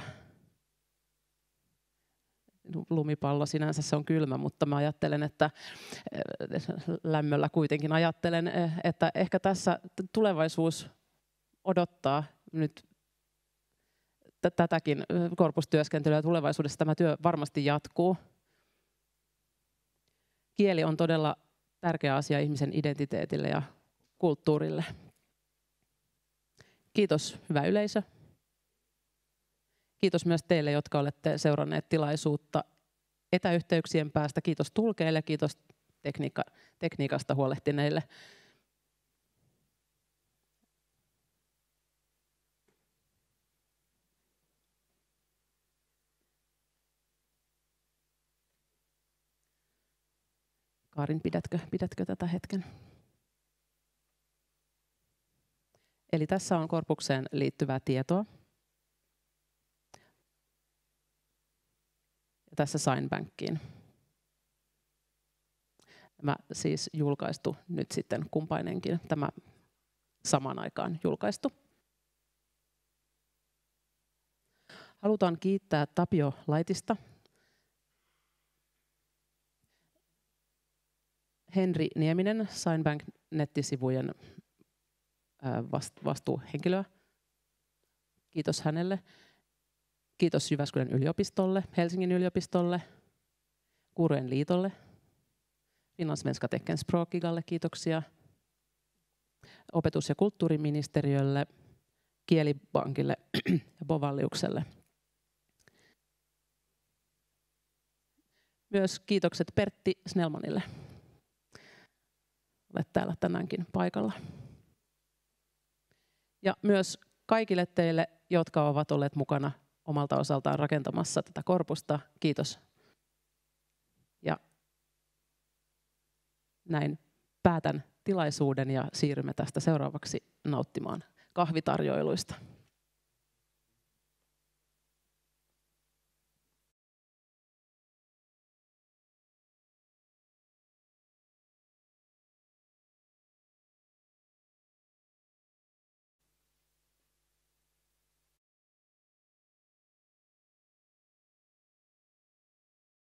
Lumipallo sinänsä se on kylmä, mutta mä ajattelen, että lämmöllä kuitenkin ajattelen, että ehkä tässä tulevaisuus odottaa nyt tätäkin korpustyöskentelyä. Tulevaisuudessa tämä työ varmasti jatkuu. Kieli on todella tärkeä asia ihmisen identiteetille ja kulttuurille. Kiitos hyvä yleisö. Kiitos myös teille, jotka olette seuranneet tilaisuutta etäyhteyksien päästä. Kiitos tulkeille, kiitos tekniikasta huolehtineille. Karin, pidätkö tätä hetken? Eli tässä on korpukseen liittyvää tietoa. Ja tässä Signbankiin. Tämä siis julkaistu nyt sitten kumpainenkin, tämä samaan aikaan julkaistu. Halutaan kiittää Tapio Laitista, Henri Nieminen, Signbank nettisivujen vastuuhenkilöä. Kiitos hänelle. Kiitos Jyväskylän yliopistolle, Helsingin yliopistolle, Kuurojen liitolle, Finlandssvenska Teckenspråkigalle kiitoksia, opetus- ja kulttuuriministeriölle, Kielibankille ja Bovalliukselle. Myös kiitokset Pertti Snellmanille. Olet täällä tänäänkin paikalla. Ja myös kaikille teille, jotka ovat olleet mukana omalta osaltaan rakentamassa tätä korpusta. Kiitos. Ja näin päätän tilaisuuden ja siirrymme tästä seuraavaksi nauttimaan kahvitarjoiluista.